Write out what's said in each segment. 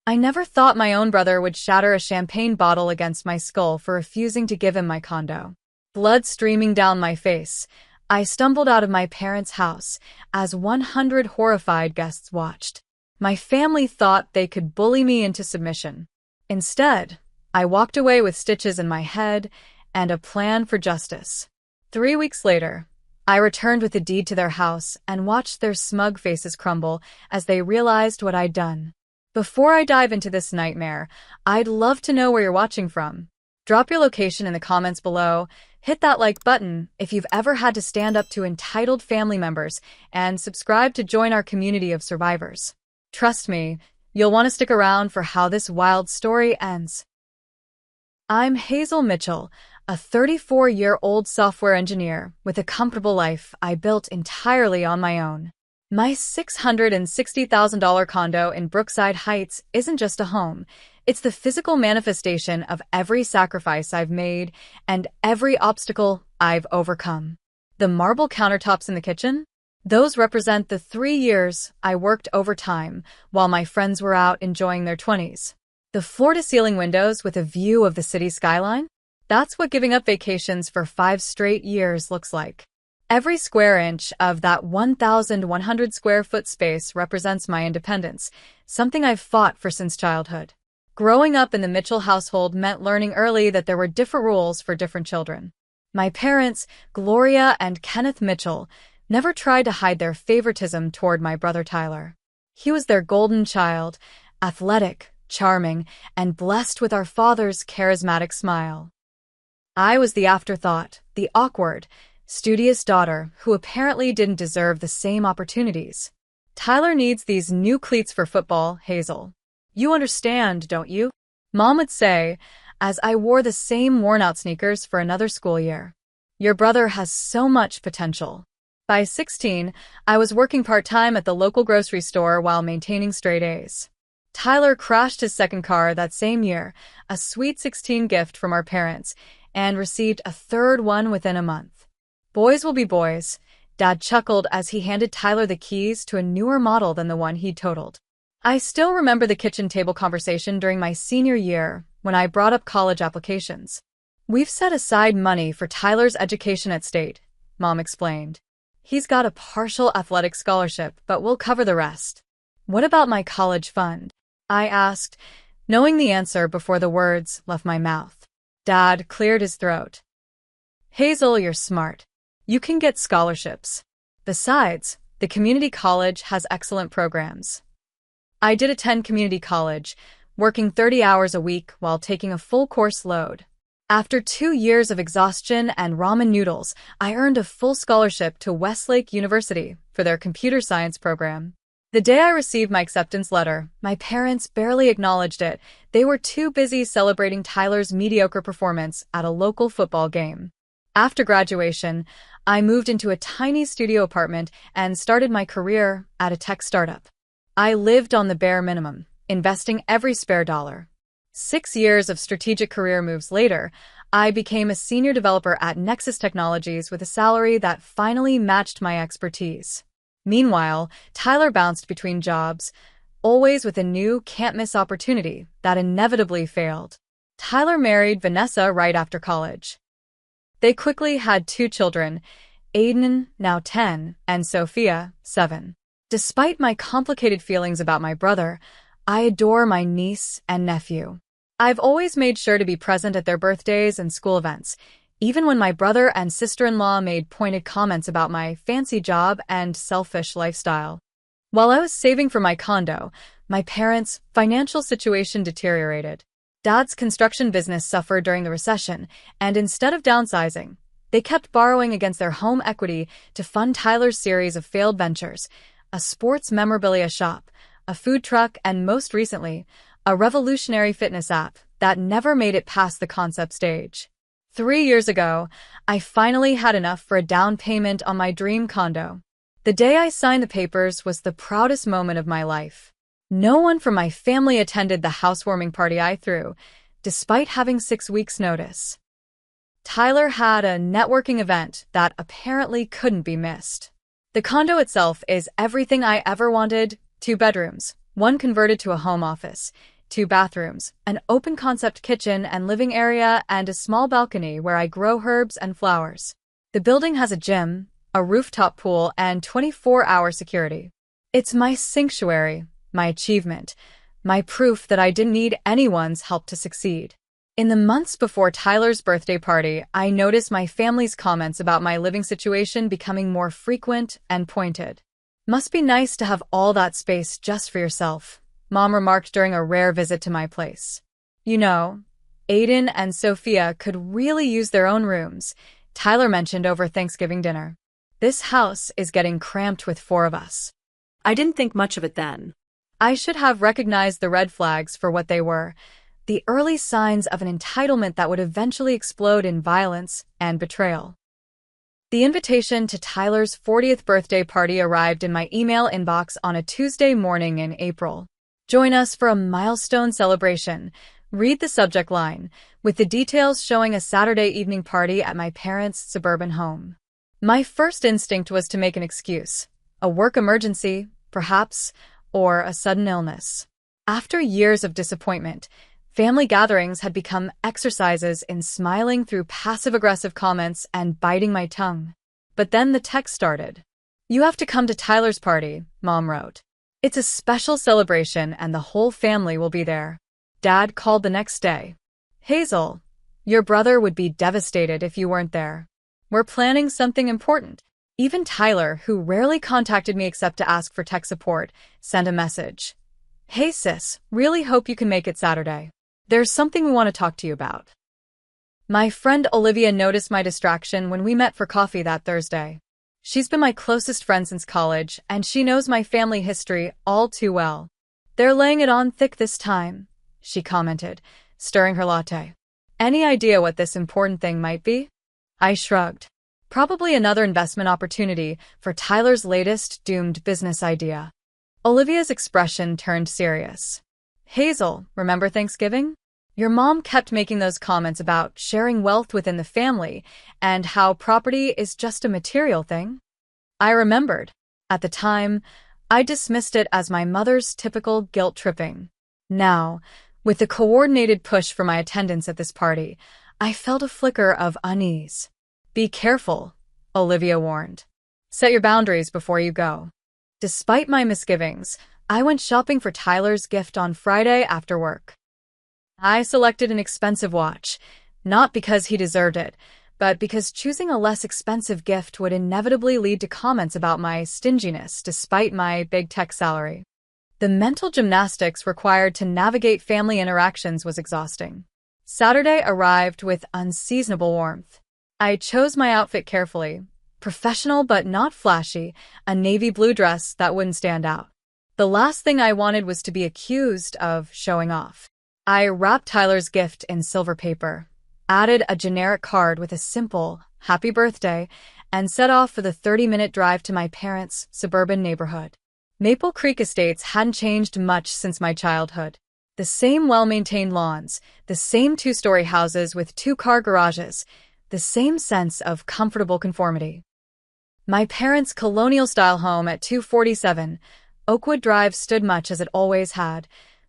I never thought my own brother would shatter a champagne bottle against my skull for refusing to give him my condo. Blood streaming down my face, I stumbled out of my parents' house as 100 horrified guests watched. My family thought they could bully me into submission. Instead, I walked away with stitches in my head and a plan for justice. 3 weeks later, I returned with a deed to their house and watched their smug faces crumble as they realized what I'd done. Before I dive into this nightmare, I'd love to know where you're watching from. Drop your location in the comments below, hit that like button if you've ever had to stand up to entitled family members, and subscribe to join our community of survivors. Trust me, you'll want to stick around for how this wild story ends. I'm Hazel Mitchell, a 34-year-old software engineer with a comfortable life I built entirely on my own. My $660,000 condo in Brookside Heights isn't just a home. It's the physical manifestation of every sacrifice I've made and every obstacle I've overcome. The marble countertops in the kitchen? Those represent the 3 years I worked overtime while my friends were out enjoying their 20s. The floor-to-ceiling windows with a view of the city skyline? That's what giving up vacations for 5 straight years looks like. Every square inch of that 1,100 square foot space represents my independence, something I've fought for since childhood. Growing up in the Mitchell household meant learning early that there were different rules for different children. My parents, Gloria and Kenneth Mitchell, never tried to hide their favoritism toward my brother Tyler. He was their golden child, athletic, charming, and blessed with our father's charismatic smile. I was the afterthought, the awkward, studious daughter who apparently didn't deserve the same opportunities. Tyler needs these new cleats for football, Hazel. You understand, don't you? Mom would say, as I wore the same worn-out sneakers for another school year. Your brother has so much potential. By 16, I was working part-time at the local grocery store while maintaining straight A's. Tyler crashed his second car that same year, a sweet 16 gift from our parents, and received a third one within a month. Boys will be boys, Dad chuckled as he handed Tyler the keys to a newer model than the one he'd totaled. I still remember the kitchen table conversation during my senior year when I brought up college applications. We've set aside money for Tyler's education at State, Mom explained. He's got a partial athletic scholarship, but we'll cover the rest. What about my college fund? I asked, knowing the answer before the words left my mouth. Dad cleared his throat. Hazel, you're smart. You can get scholarships. Besides, the community college has excellent programs. I did attend community college, working 30 hours a week while taking a full course load. After 2 years of exhaustion and ramen noodles, I earned a full scholarship to Westlake University for their computer science program. The day I received my acceptance letter, my parents barely acknowledged it. They were too busy celebrating Tyler's mediocre performance at a local football game. After graduation, I moved into a tiny studio apartment and started my career at a tech startup. I lived on the bare minimum, investing every spare dollar. 6 years of strategic career moves later, I became a senior developer at Nexus Technologies with a salary that finally matched my expertise. Meanwhile, Tyler bounced between jobs, always with a new can't-miss opportunity that inevitably failed. Tyler married Vanessa right after college. They quickly had 2 children, Aiden, now 10, and Sophia, 7. Despite my complicated feelings about my brother, I adore my niece and nephew. I've always made sure to be present at their birthdays and school events, even when my brother and sister-in-law made pointed comments about my fancy job and selfish lifestyle. While I was saving for my condo, my parents' financial situation deteriorated. Dad's construction business suffered during the recession, and instead of downsizing, they kept borrowing against their home equity to fund Tyler's series of failed ventures, a sports memorabilia shop, a food truck, and most recently, a revolutionary fitness app that never made it past the concept stage. 3 years ago, I finally had enough for a down payment on my dream condo. The day I signed the papers was the proudest moment of my life. No one from my family attended the housewarming party I threw, despite having 6 weeks' notice. Tyler had a networking event that apparently couldn't be missed. The condo itself is everything I ever wanted: 2 bedrooms, 1 converted to a home office, 2 bathrooms, an open-concept kitchen and living area, and a small balcony where I grow herbs and flowers. The building has a gym, a rooftop pool, and 24-hour security. It's my sanctuary, my achievement, my proof that I didn't need anyone's help to succeed. In the months before Tyler's birthday party, I noticed my family's comments about my living situation becoming more frequent and pointed. "Must be nice to have all that space just for yourself," Mom remarked during a rare visit to my place. "You know, Aiden and Sophia could really use their own rooms," Tyler mentioned over Thanksgiving dinner. "This house is getting cramped with 4 of us." I didn't think much of it then. I should have recognized the red flags for what they were, the early signs of an entitlement that would eventually explode in violence and betrayal. The invitation to Tyler's 40th birthday party arrived in my email inbox on a Tuesday morning in April. "Join us for a milestone celebration." Read the subject line, with the details showing a Saturday evening party at my parents' suburban home. My first instinct was to make an excuse. A work emergency, perhaps, or a sudden illness. After years of disappointment, family gatherings had become exercises in smiling through passive-aggressive comments and biting my tongue. But then the text started. "You have to come to Tyler's party," Mom wrote. "It's a special celebration and the whole family will be there." Dad called the next day. "Hazel, your brother would be devastated if you weren't there. We're planning something important." Even Tyler, who rarely contacted me except to ask for tech support, sent a message. "Hey sis, really hope you can make it Saturday. There's something we want to talk to you about." My friend Olivia noticed my distraction when we met for coffee that Thursday. She's been my closest friend since college, and she knows my family history all too well. "They're laying it on thick this time," she commented, stirring her latte. "Any idea what this important thing might be?" I shrugged. "Probably another investment opportunity for Tyler's latest doomed business idea." Olivia's expression turned serious. "Hazel, remember Thanksgiving? Your mom kept making those comments about sharing wealth within the family and how property is just a material thing?" I remembered. At the time, I dismissed it as my mother's typical guilt-tripping. Now, with the coordinated push for my attendance at this party, I felt a flicker of unease. "Be careful," Olivia warned. "Set your boundaries before you go." Despite my misgivings, I went shopping for Tyler's gift on Friday after work. I selected an expensive watch, not because he deserved it, but because choosing a less expensive gift would inevitably lead to comments about my stinginess despite my big tech salary. The mental gymnastics required to navigate family interactions was exhausting. Saturday arrived with unseasonable warmth. I chose my outfit carefully. Professional but not flashy, a navy blue dress that wouldn't stand out. The last thing I wanted was to be accused of showing off. I wrapped Tyler's gift in silver paper, added a generic card with a simple, "Happy Birthday," and set off for the 30-minute drive to my parents' suburban neighborhood. Maple Creek Estates hadn't changed much since my childhood. The same well-maintained lawns, the same 2-story houses with 2-car garages, the same sense of comfortable conformity. My parents' colonial-style home at 247 Oakwood Drive stood much as it always had,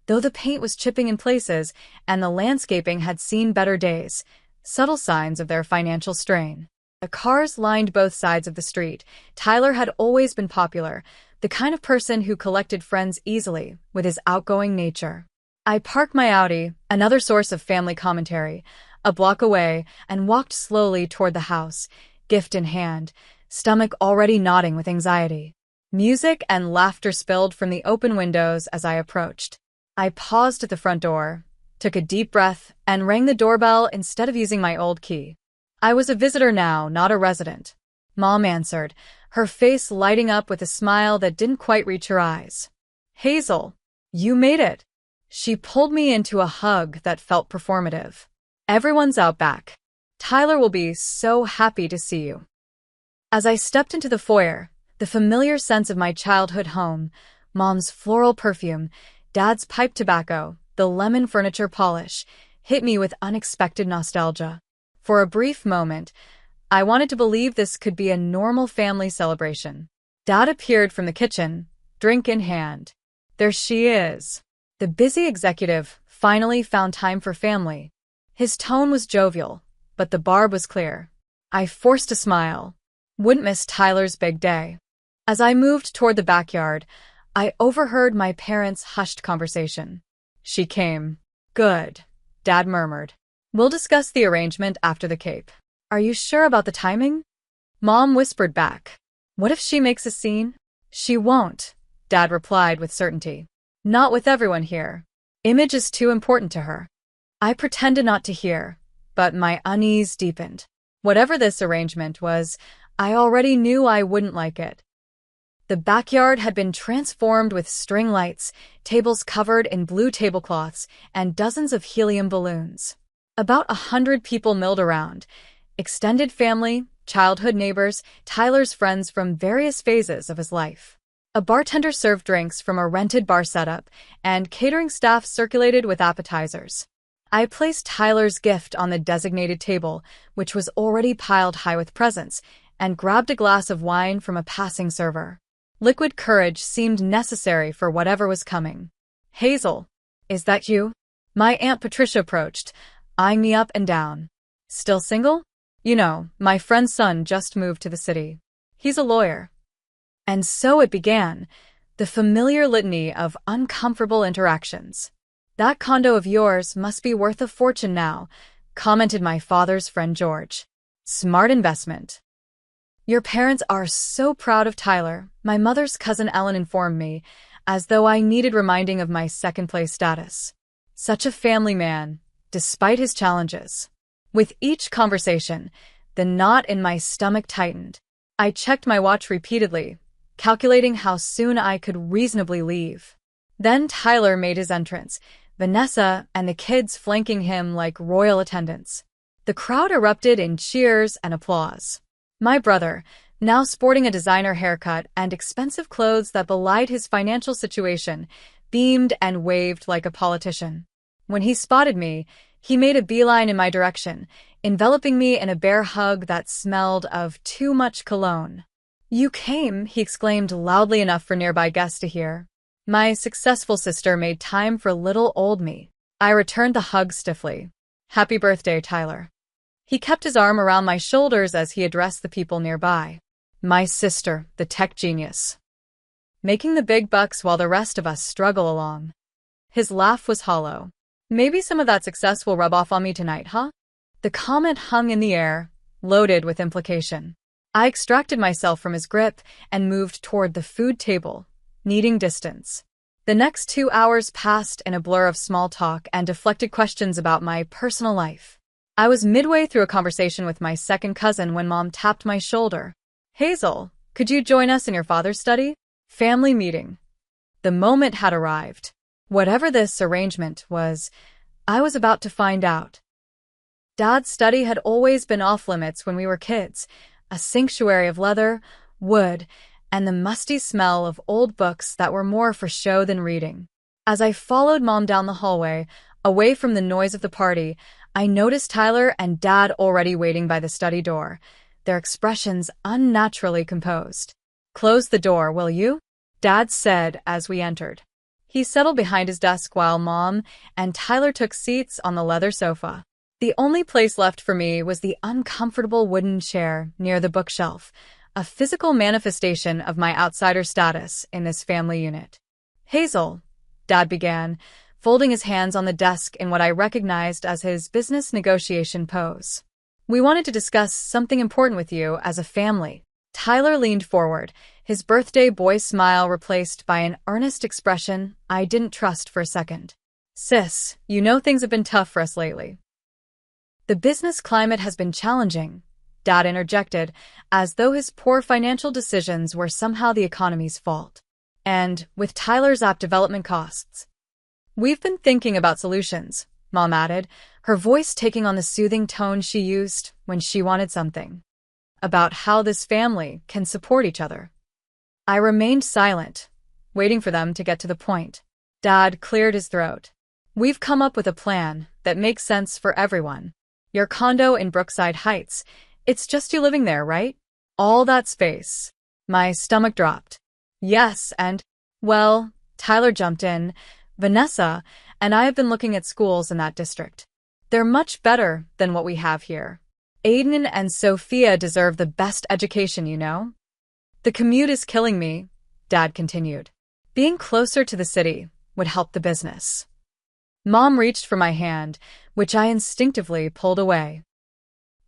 though the paint was chipping in places and the landscaping had seen better days, subtle signs of their financial strain. The cars lined both sides of the street. Tyler had always been popular, the kind of person who collected friends easily with his outgoing nature. I parked my Audi, another source of family commentary, a block away and walked slowly toward the house, gift in hand, stomach already nodding with anxiety. Music and laughter spilled from the open windows as I approached. I paused at the front door, took a deep breath, and rang the doorbell instead of using my old key. I was a visitor now, not a resident. Mom answered, her face lighting up with a smile that didn't quite reach her eyes. "Hazel, you made it." She pulled me into a hug that felt performative. "Everyone's out back. Tyler will be so happy to see you." As I stepped into the foyer, the familiar sense of my childhood home, Mom's floral perfume, Dad's pipe tobacco, the lemon furniture polish, hit me with unexpected nostalgia. For a brief moment, I wanted to believe this could be a normal family celebration. Dad appeared from the kitchen, drink in hand. "There she is." The busy executive finally found time for family. His tone was jovial, but the barb was clear. I forced a smile. Wouldn't miss Tyler's big day. As I moved toward the backyard, I overheard my parents' hushed conversation. She came. Good, Dad murmured. We'll discuss the arrangement after the cape. Are you sure about the timing? Mom whispered back. What if she makes a scene? She won't, Dad replied with certainty. Not with everyone here. Image is too important to her. I pretended not to hear, but my unease deepened. Whatever this arrangement was, I already knew I wouldn't like it. The backyard had been transformed with string lights, tables covered in blue tablecloths, and dozens of helium balloons. About 100 people milled around. Extended family, childhood neighbors, Tyler's friends from various phases of his life. A bartender served drinks from a rented bar setup, and catering staff circulated with appetizers. I placed Tyler's gift on the designated table, which was already piled high with presents, and grabbed a glass of wine from a passing server. Liquid courage seemed necessary for whatever was coming. Hazel, is that you? My Aunt Patricia approached, eyeing me up and down. Still single? You know, my friend's son just moved to the city. He's a lawyer. And so it began, the familiar litany of uncomfortable interactions. That condo of yours must be worth a fortune now, commented my father's friend George. Smart investment. Your parents are so proud of Tyler, my mother's cousin Ellen informed me, as though I needed reminding of my second-place status. Such a family man, despite his challenges. With each conversation, the knot in my stomach tightened. I checked my watch repeatedly, calculating how soon I could reasonably leave. Then Tyler made his entrance, Vanessa and the kids flanking him like royal attendants. The crowd erupted in cheers and applause. My brother, now sporting a designer haircut and expensive clothes that belied his financial situation, beamed and waved like a politician. When he spotted me, he made a beeline in my direction, enveloping me in a bear hug that smelled of too much cologne. You came, he exclaimed loudly enough for nearby guests to hear. My successful sister made time for little old me. I returned the hug stiffly. Happy birthday, Tyler. He kept his arm around my shoulders as he addressed the people nearby. My sister, the tech genius. Making the big bucks while the rest of us struggle along. His laugh was hollow. Maybe some of that success will rub off on me tonight, huh? The comment hung in the air, loaded with implication. I extracted myself from his grip and moved toward the food table, needing distance. The next 2 hours passed in a blur of small talk and deflected questions about my personal life. I was midway through a conversation with my second cousin when Mom tapped my shoulder. Hazel, could you join us in your father's study? Family meeting. The moment had arrived. Whatever this arrangement was, I was about to find out. Dad's study had always been off-limits when we were kids, a sanctuary of leather, wood, and the musty smell of old books that were more for show than reading. As I followed Mom down the hallway, away from the noise of the party, I noticed Tyler and Dad already waiting by the study door, their expressions unnaturally composed. Close the door, will you? Dad said as we entered. He settled behind his desk while Mom and Tyler took seats on the leather sofa. The only place left for me was the uncomfortable wooden chair near the bookshelf, a physical manifestation of my outsider status in this family unit. Hazel, Dad began, folding his hands on the desk in what I recognized as his business negotiation pose. We wanted to discuss something important with you as a family. Tyler leaned forward, his birthday boy smile replaced by an earnest expression I didn't trust for a second. Sis, you know things have been tough for us lately. The business climate has been challenging, Dad interjected, as though his poor financial decisions were somehow the economy's fault. And, with Tyler's app development costs. We've been thinking about solutions, Mom added, her voice taking on the soothing tone she used when she wanted something. About how this family can support each other. I remained silent, waiting for them to get to the point. Dad cleared his throat. We've come up with a plan that makes sense for everyone. Your condo in Brookside Heights, it's just you living there, right? All that space. My stomach dropped. Yes, and, well, Tyler jumped in, Vanessa and I have been looking at schools in that district. They're much better than what we have here. Aiden and Sophia deserve the best education, you know? The commute is killing me, Dad continued. Being closer to the city would help the business. Mom reached for my hand, which I instinctively pulled away.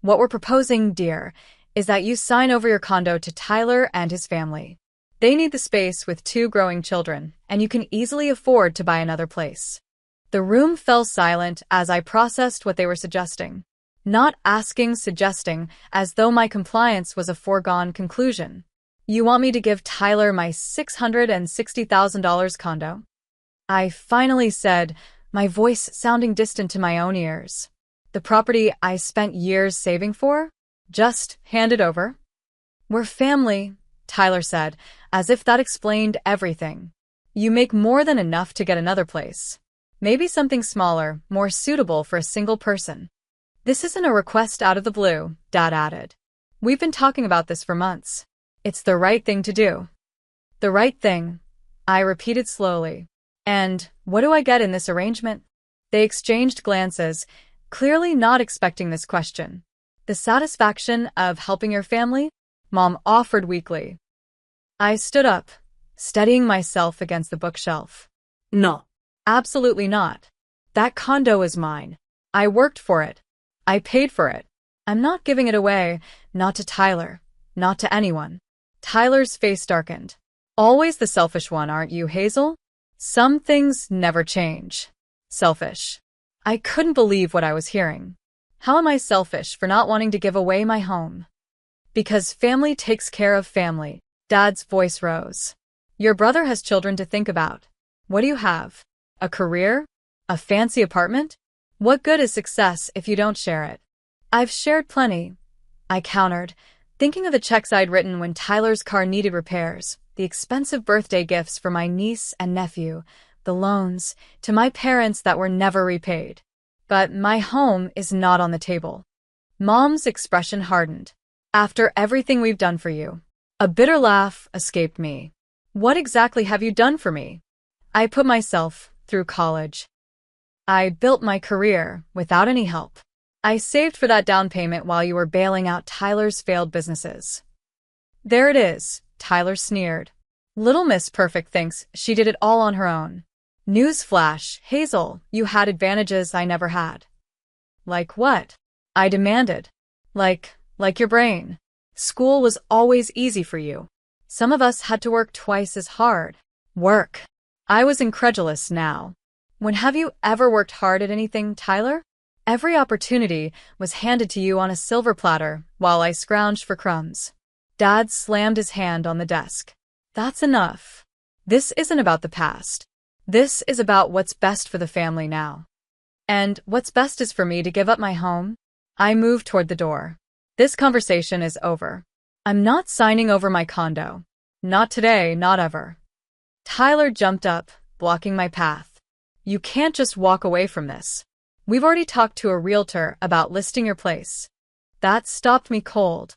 What we're proposing, dear, is that you sign over your condo to Tyler and his family. They need the space with 2 growing children, and you can easily afford to buy another place. The room fell silent as I processed what they were suggesting. Not asking, suggesting, as though my compliance was a foregone conclusion. You want me to give Tyler my $660,000 condo? I finally said, my voice sounding distant to my own ears. The property I spent years saving for? Just hand it over? We're family, Tyler said, as if that explained everything. You make more than enough to get another place. Maybe something smaller, more suitable for a single person. This isn't a request out of the blue, Dad added. We've been talking about this for months. It's the right thing to do. The right thing, I repeated slowly. And what do I get in this arrangement? They exchanged glances, clearly not expecting this question. The satisfaction of helping your family? Mom offered weakly. I stood up, steadying myself against the bookshelf. No. Absolutely not. That condo is mine. I worked for it. I paid for it. I'm not giving it away, not to Tyler, not to anyone. Tyler's face darkened. Always the selfish one, aren't you, Hazel? Some things never change. Selfish. I couldn't believe what I was hearing. How am I selfish for not wanting to give away my home? Because family takes care of family. Dad's voice rose. Your brother has children to think about. What do you have? A career? A fancy apartment? What good is success if you don't share it? I've shared plenty, I countered, thinking of the checks I'd written when Tyler's car needed repairs, the expensive birthday gifts for my niece and nephew, the loans to my parents that were never repaid. But my home is not on the table. Mom's expression hardened. After everything we've done for you. A bitter laugh escaped me. What exactly have you done for me? I put myself through college. I built my career without any help. I saved for that down payment while you were bailing out Tyler's failed businesses. There it is, Tyler sneered. Little Miss Perfect thinks she did it all on her own. Newsflash, Hazel, you had advantages I never had. Like what? I demanded. Like your brain. School was always easy for you. Some of us had to work twice as hard. Work. I was incredulous now. When have you ever worked hard at anything, Tyler? Every opportunity was handed to you on a silver platter while I scrounged for crumbs. Dad slammed his hand on the desk. That's enough. This isn't about the past. This is about what's best for the family now. And what's best is for me to give up my home. I moved toward the door. This conversation is over. I'm not signing over my condo. Not today, not ever. Tyler jumped up, blocking my path. You can't just walk away from this. We've already talked to a realtor about listing your place. That stopped me cold.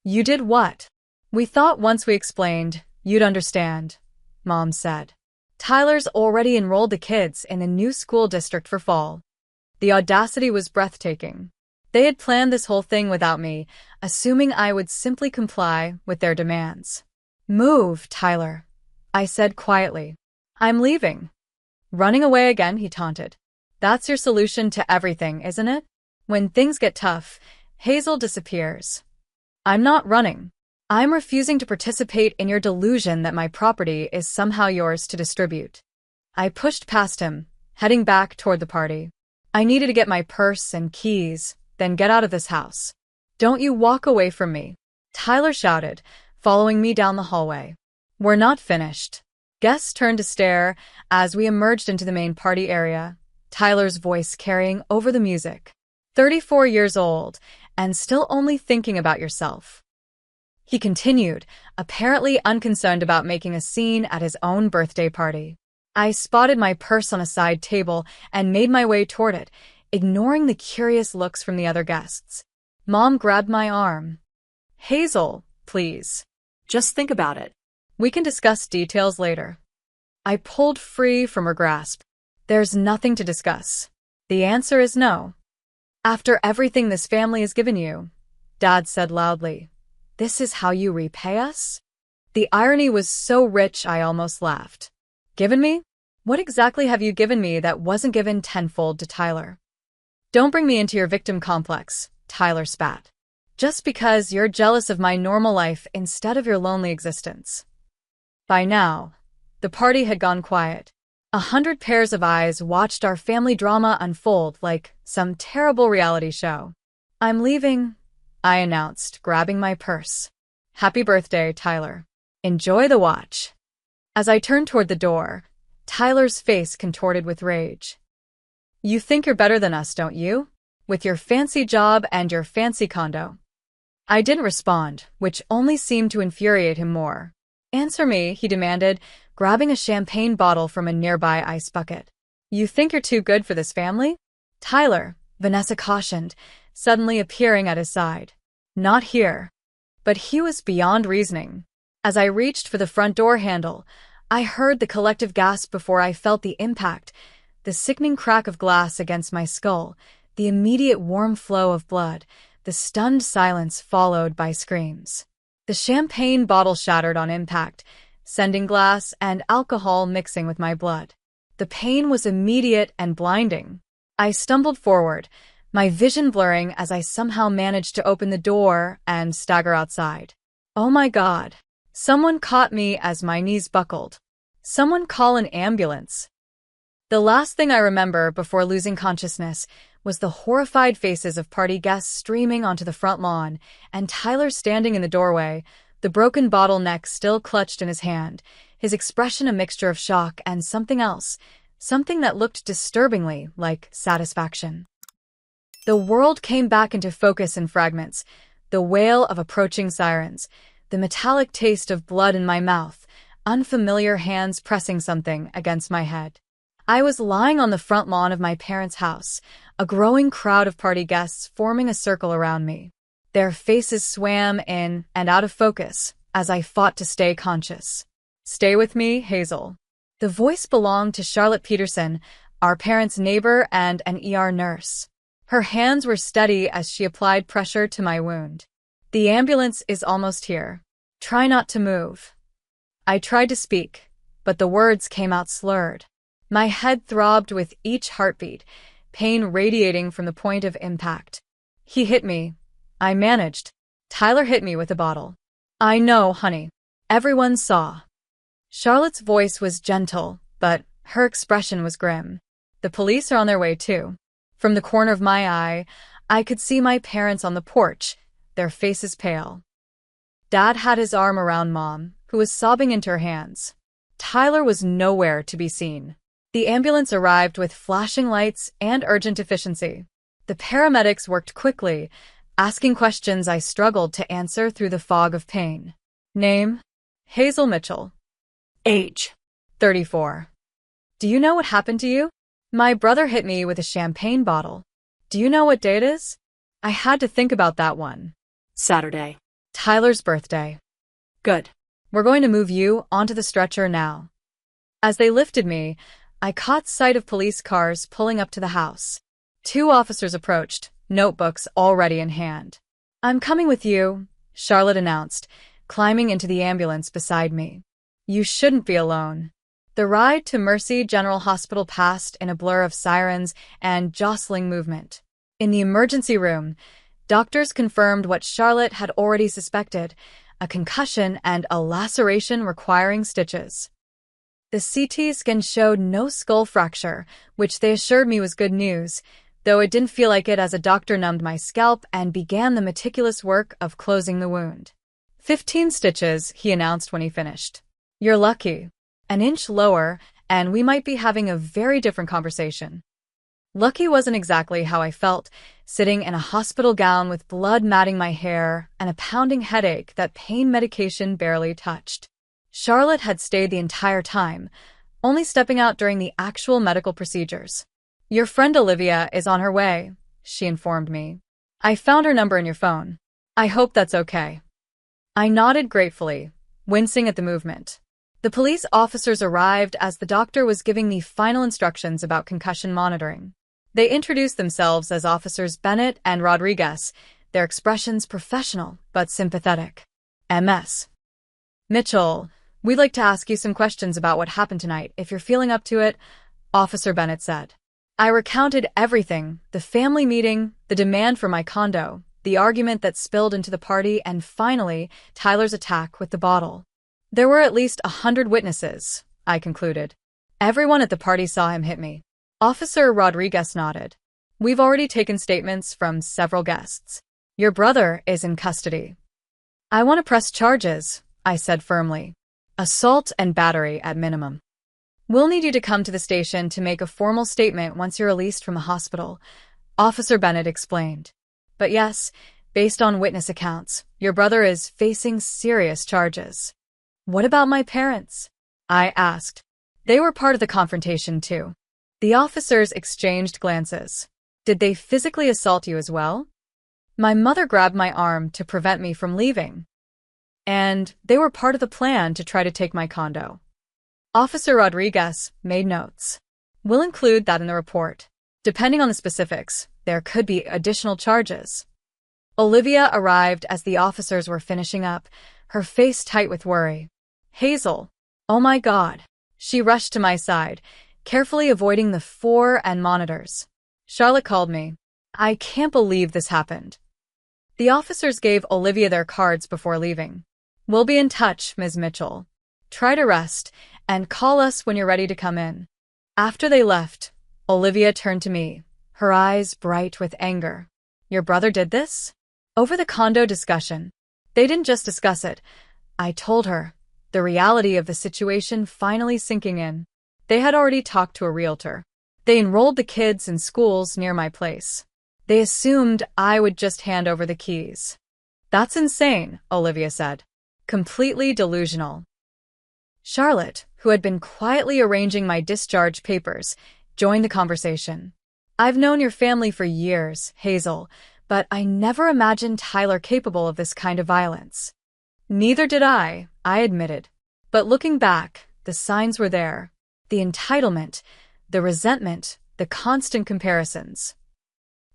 You did what? We thought once we explained, you'd understand, Mom said. Tyler's already enrolled the kids in a new school district for fall. The audacity was breathtaking. They had planned this whole thing without me, assuming I would simply comply with their demands. Move, Tyler, I said quietly. I'm leaving. Running away again, he taunted. That's your solution to everything, isn't it? When things get tough, Hazel disappears. I'm not running. I'm refusing to participate in your delusion that my property is somehow yours to distribute. I pushed past him, heading back toward the party. I needed to get my purse and keys, then get out of this house. Don't you walk away from me, Tyler shouted, following me down the hallway. We're not finished. Guests turned to stare as we emerged into the main party area, Tyler's voice carrying over the music. 34 years old, and still only thinking about yourself. He continued, apparently unconcerned about making a scene at his own birthday party. I spotted my purse on a side table and made my way toward it, ignoring the curious looks from the other guests. Mom grabbed my arm. Hazel, please. Just think about it. We can discuss details later. I pulled free from her grasp. There's nothing to discuss. The answer is no. After everything this family has given you, Dad said loudly, this is how you repay us? The irony was so rich I almost laughed. Given me? What exactly have you given me that wasn't given tenfold to Tyler? Don't bring me into your victim complex, Tyler spat. Just because you're jealous of my normal life instead of your lonely existence. By now, the party had gone quiet. 100 pairs of eyes watched our family drama unfold like some terrible reality show. I'm leaving, I announced, grabbing my purse. Happy birthday, Tyler. Enjoy the watch. As I turned toward the door, Tyler's face contorted with rage. You think you're better than us, don't you? With your fancy job and your fancy condo. I didn't respond, which only seemed to infuriate him more. Answer me, he demanded, grabbing a champagne bottle from a nearby ice bucket. You think you're too good for this family? Tyler, Vanessa cautioned, suddenly appearing at his side. Not here. But he was beyond reasoning. As I reached for the front door handle, I heard the collective gasp before I felt the impact, the sickening crack of glass against my skull, the immediate warm flow of blood, the stunned silence followed by screams. The champagne bottle shattered on impact, sending glass and alcohol mixing with my blood. The pain was immediate and blinding. I stumbled forward, my vision blurring as I somehow managed to open the door and stagger outside. Oh my God. Someone caught me as my knees buckled. Someone call an ambulance. The last thing I remember before losing consciousness was the horrified faces of party guests streaming onto the front lawn and Tyler standing in the doorway, the broken bottle neck still clutched in his hand, his expression a mixture of shock and something else, something that looked disturbingly like satisfaction. The world came back into focus in fragments, the wail of approaching sirens, the metallic taste of blood in my mouth, unfamiliar hands pressing something against my head. I was lying on the front lawn of my parents' house, a growing crowd of party guests forming a circle around me. Their faces swam in and out of focus as I fought to stay conscious. Stay with me, Hazel. The voice belonged to Charlotte Peterson, our parents' neighbor and an ER nurse. Her hands were steady as she applied pressure to my wound. The ambulance is almost here. Try not to move. I tried to speak, but the words came out slurred. My head throbbed with each heartbeat, pain radiating from the point of impact. He hit me. I managed. Tyler hit me with a bottle. I know, honey. Everyone saw. Charlotte's voice was gentle, but her expression was grim. The police are on their way too. From the corner of my eye, I could see my parents on the porch, their faces pale. Dad had his arm around Mom, who was sobbing into her hands. Tyler was nowhere to be seen. The ambulance arrived with flashing lights and urgent efficiency. The paramedics worked quickly, asking questions I struggled to answer through the fog of pain. Name? Hazel Mitchell. Age? 34. Do you know what happened to you? My brother hit me with a champagne bottle. Do you know what day it is? I had to think about that one. Saturday. Tyler's birthday. Good. We're going to move you onto the stretcher now. As they lifted me, I caught sight of police cars pulling up to the house. 2 officers approached, notebooks already in hand. I'm coming with you, Charlotte announced, climbing into the ambulance beside me. You shouldn't be alone. The ride to Mercy General Hospital passed in a blur of sirens and jostling movement. In the emergency room, doctors confirmed what Charlotte had already suspected, a concussion and a laceration requiring stitches. The CT scan showed no skull fracture, which they assured me was good news, though it didn't feel like it as a doctor numbed my scalp and began the meticulous work of closing the wound. 15 stitches, he announced when he finished. You're lucky. An inch lower, and we might be having a very different conversation. Lucky wasn't exactly how I felt, sitting in a hospital gown with blood matting my hair and a pounding headache that pain medication barely touched. Charlotte had stayed the entire time, only stepping out during the actual medical procedures. Your friend Olivia is on her way, she informed me. I found her number in your phone. I hope that's okay. I nodded gratefully, wincing at the movement. The police officers arrived as the doctor was giving me final instructions about concussion monitoring. They introduced themselves as Officers Bennett and Rodriguez, their expressions professional but sympathetic. MS. Mitchell, we'd like to ask you some questions about what happened tonight, if you're feeling up to it, Officer Bennett said. I recounted everything, the family meeting, the demand for my condo, the argument that spilled into the party, and finally, Tyler's attack with the bottle. There were at least 100 witnesses, I concluded. Everyone at the party saw him hit me. Officer Rodriguez nodded. We've already taken statements from several guests. Your brother is in custody. I want to press charges, I said firmly. Assault and battery at minimum. We'll need you to come to the station to make a formal statement once you're released from the hospital, Officer Bennett explained. But yes, based on witness accounts, your brother is facing serious charges. What about my parents? I asked. They were part of the confrontation too. The officers exchanged glances. Did they physically assault you as well? My mother grabbed my arm to prevent me from leaving. And they were part of the plan to try to take my condo. Officer Rodriguez made notes. We'll include that in the report. Depending on the specifics, there could be additional charges. Olivia arrived as the officers were finishing up, her face tight with worry. Hazel. Oh my God. She rushed to my side, carefully avoiding the 4 and monitors. Charlotte called me. I can't believe this happened. The officers gave Olivia their cards before leaving. We'll be in touch, Ms. Mitchell. Try to rest, and call us when you're ready to come in. After they left, Olivia turned to me, her eyes bright with anger. Your brother did this? Over the condo discussion. They didn't just discuss it. I told her, the reality of the situation finally sinking in. They had already talked to a realtor. They enrolled the kids in schools near my place. They assumed I would just hand over the keys. That's insane, Olivia said. Completely delusional. Charlotte, who had been quietly arranging my discharge papers, joined the conversation. I've known your family for years, Hazel, but I never imagined Tyler capable of this kind of violence. Neither did I admitted. But looking back, the signs were there. The entitlement, the resentment, the constant comparisons.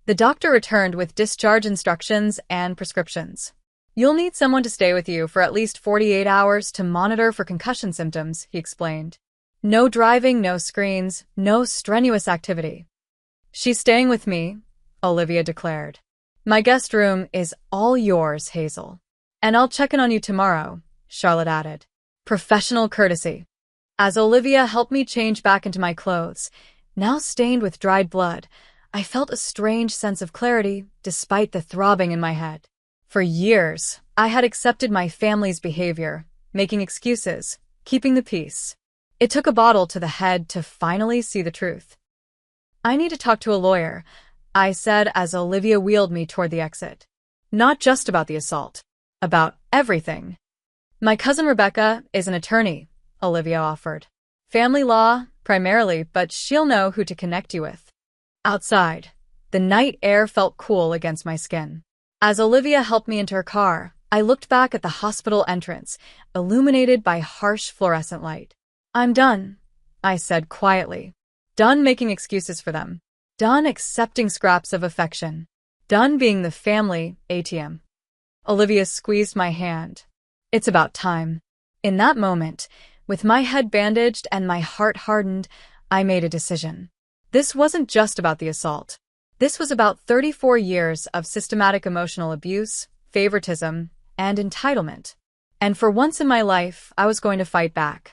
The doctor returned with discharge instructions and prescriptions. You'll need someone to stay with you for at least 48 hours to monitor for concussion symptoms, he explained. No driving, no screens, no strenuous activity. She's staying with me, Olivia declared. My guest room is all yours, Hazel. And I'll check in on you tomorrow, Charlotte added. Professional courtesy. As Olivia helped me change back into my clothes, now stained with dried blood, I felt a strange sense of clarity despite the throbbing in my head. For years, I had accepted my family's behavior, making excuses, keeping the peace. It took a bottle to the head to finally see the truth. I need to talk to a lawyer, I said as Olivia wheeled me toward the exit. Not just about the assault. About everything. My cousin Rebecca is an attorney, Olivia offered. Family law, primarily, but she'll know who to connect you with. Outside, the night air felt cool against my skin. As Olivia helped me into her car, I looked back at the hospital entrance, illuminated by harsh fluorescent light. I'm done, I said quietly. Done making excuses for them. Done accepting scraps of affection. Done being the family ATM. Olivia squeezed my hand. It's about time. In that moment, with my head bandaged and my heart hardened, I made a decision. This wasn't just about the assault. This was about 34 years of systematic emotional abuse, favoritism, and entitlement. And for once in my life, I was going to fight back.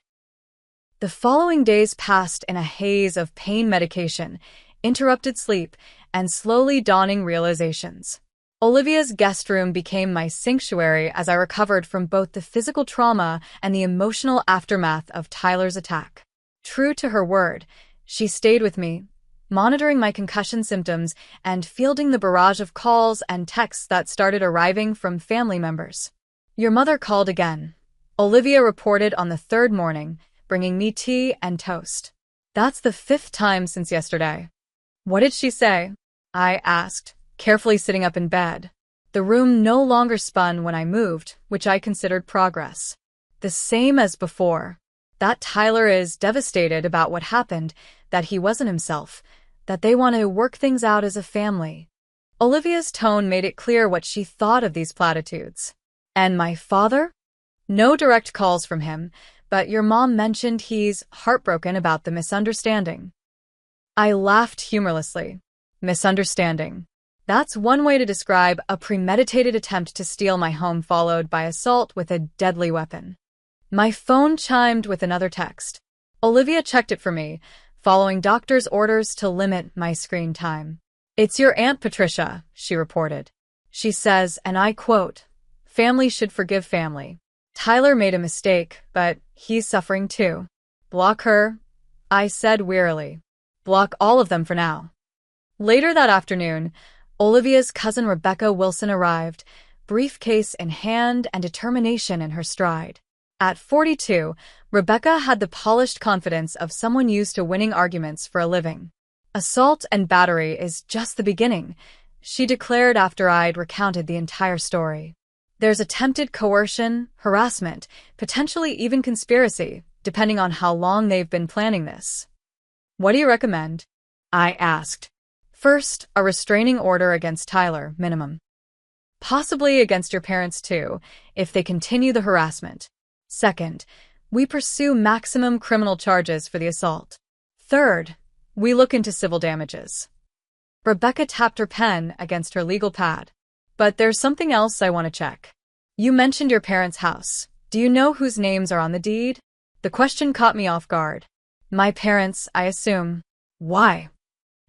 The following days passed in a haze of pain medication, interrupted sleep, and slowly dawning realizations. Olivia's guest room became my sanctuary as I recovered from both the physical trauma and the emotional aftermath of Tyler's attack. True to her word, she stayed with me, monitoring my concussion symptoms and fielding the barrage of calls and texts that started arriving from family members. Your mother called again. Olivia reported on the third morning, bringing me tea and toast. That's the 5th time since yesterday. What did she say? I asked, carefully sitting up in bed. The room no longer spun when I moved, which I considered progress. The same as before. That Tyler is devastated about what happened, that he wasn't himself, that they want to work things out as a family. Olivia's tone made it clear what she thought of these platitudes. And my father? No direct calls from him, but your mom mentioned he's heartbroken about the misunderstanding. I laughed humorlessly. Misunderstanding. That's one way to describe a premeditated attempt to steal my home followed by assault with a deadly weapon. My phone chimed with another text. Olivia checked it for me, following doctor's orders to limit my screen time. It's your Aunt Patricia, she reported. She says, and I quote, family should forgive family. Tyler made a mistake, but he's suffering too. Block her, I said wearily. Block all of them for now. Later that afternoon, Olivia's cousin Rebecca Wilson arrived, briefcase in hand and determination in her stride. At 42, Rebecca had the polished confidence of someone used to winning arguments for a living. Assault and battery is just the beginning, she declared after I'd recounted the entire story. There's attempted coercion, harassment, potentially even conspiracy, depending on how long they've been planning this. What do you recommend? I asked. First, a restraining order against Tyler, minimum. Possibly against your parents too, if they continue the harassment. Second, we pursue maximum criminal charges for the assault. Third, we look into civil damages. Rebecca tapped her pen against her legal pad. But there's something else I want to check. You mentioned your parents' house. Do you know whose names are on the deed? The question caught me off guard. My parents, I assume. Why?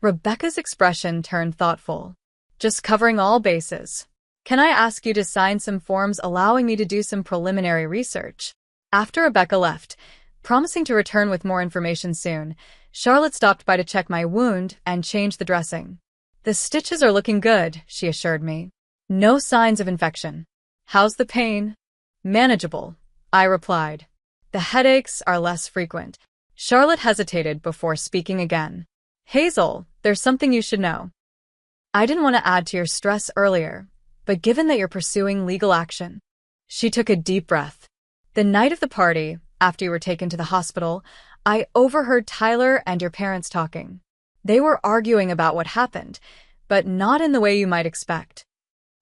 Rebecca's expression turned thoughtful. Just covering all bases. Can I ask you to sign some forms allowing me to do some preliminary research? After Rebecca left, promising to return with more information soon, Charlotte stopped by to check my wound and change the dressing. The stitches are looking good, she assured me. No signs of infection. How's the pain? Manageable, I replied. The headaches are less frequent. Charlotte hesitated before speaking again. Hazel, there's something you should know. I didn't want to add to your stress earlier, but given that you're pursuing legal action. She took a deep breath. The night of the party, after you were taken to the hospital, I overheard Tyler and your parents talking. They were arguing about what happened, but not in the way you might expect.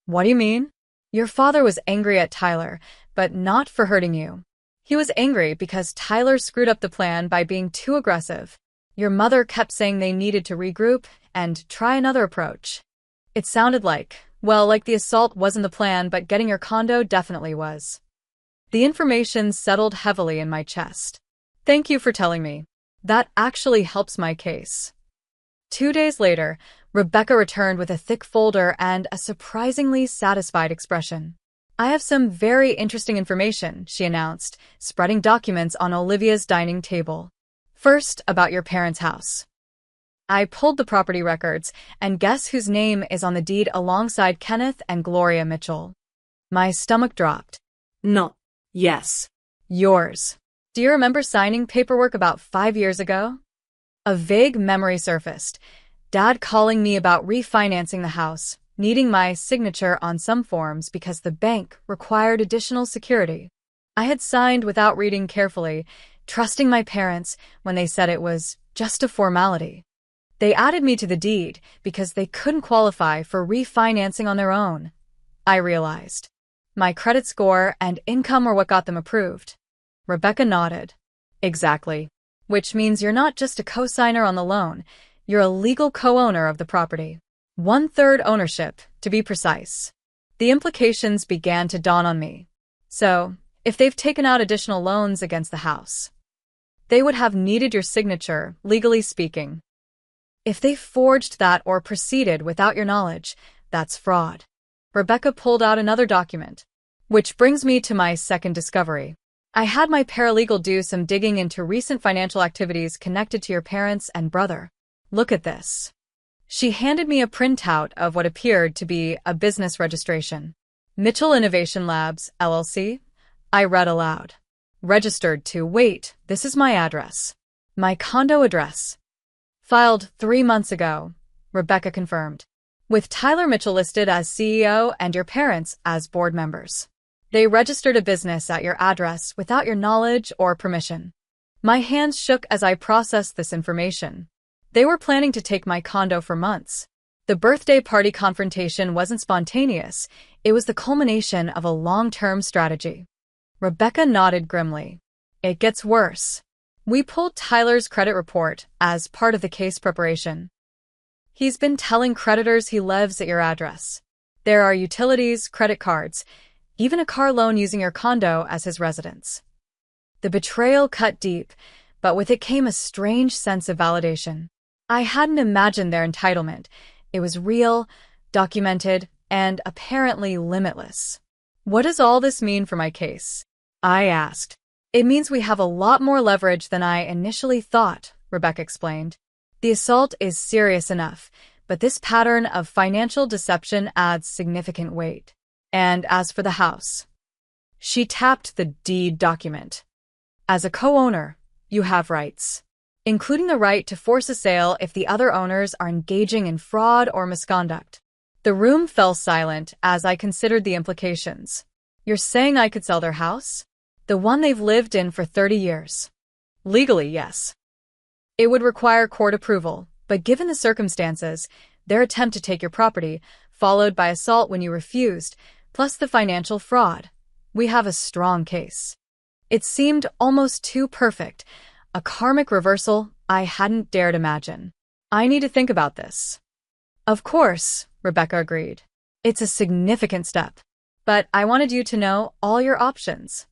What do you mean? Your father was angry at Tyler, but not for hurting you. He was angry because Tyler screwed up the plan by being too aggressive. Your mother kept saying they needed to regroup and try another approach. It sounded like the assault wasn't the plan, but getting your condo definitely was. The information settled heavily in my chest. Thank you for telling me. That actually helps my case. 2 days later, Rebecca returned with a thick folder and a surprisingly satisfied expression. I have some very interesting information, she announced, spreading documents on Olivia's dining table. First, about your parents' house. I pulled the property records, and guess whose name is on the deed alongside Kenneth and Gloria Mitchell? My stomach dropped. No. Yes. Yours. Do you remember signing paperwork about 5 years ago? A vague memory surfaced. Dad calling me about refinancing the house, needing my signature on some forms because the bank required additional security. I had signed without reading carefully, trusting my parents when they said it was just a formality. They added me to the deed because they couldn't qualify for refinancing on their own. I realized. My credit score and income were what got them approved. Rebecca nodded. Exactly. Which means you're not just a co-signer on the loan, you're a legal co-owner of the property. 1/3 ownership, to be precise. The implications began to dawn on me. So, if they've taken out additional loans against the house, they would have needed your signature, legally speaking. If they forged that or proceeded without your knowledge, that's fraud. Rebecca pulled out another document. Which brings me to my second discovery. I had my paralegal do some digging into recent financial activities connected to your parents and brother. Look at this. She handed me a printout of what appeared to be a business registration. Mitchell Innovation Labs, LLC? I read aloud. Registered to, wait, this is my address. My condo address. Filed 3 months ago, Rebecca confirmed. With Tyler Mitchell listed as CEO and your parents as board members. They registered a business at your address without your knowledge or permission. My hands shook as I processed this information. They were planning to take my condo for months. The birthday party confrontation wasn't spontaneous, it was the culmination of a long-term strategy. Rebecca nodded grimly. It gets worse. We pulled Tyler's credit report as part of the case preparation. He's been telling creditors he lives at your address. There are utilities, credit cards, even a car loan using your condo as his residence. The betrayal cut deep, but with it came a strange sense of validation. I hadn't imagined their entitlement. It was real, documented, and apparently limitless. What does all this mean for my case? I asked. It means we have a lot more leverage than I initially thought, Rebecca explained. The assault is serious enough, but this pattern of financial deception adds significant weight. And as for the house, she tapped the deed document. As a co-owner, you have rights, including the right to force a sale if the other owners are engaging in fraud or misconduct. The room fell silent as I considered the implications. You're saying I could sell their house? The one they've lived in for 30 years. Legally, yes. It would require court approval, but given the circumstances, their attempt to take your property, followed by assault when you refused, plus the financial fraud, we have a strong case. It seemed almost too perfect, a karmic reversal I hadn't dared imagine. I need to think about this. Of course, Rebecca agreed. It's a significant step, but I wanted you to know all your options.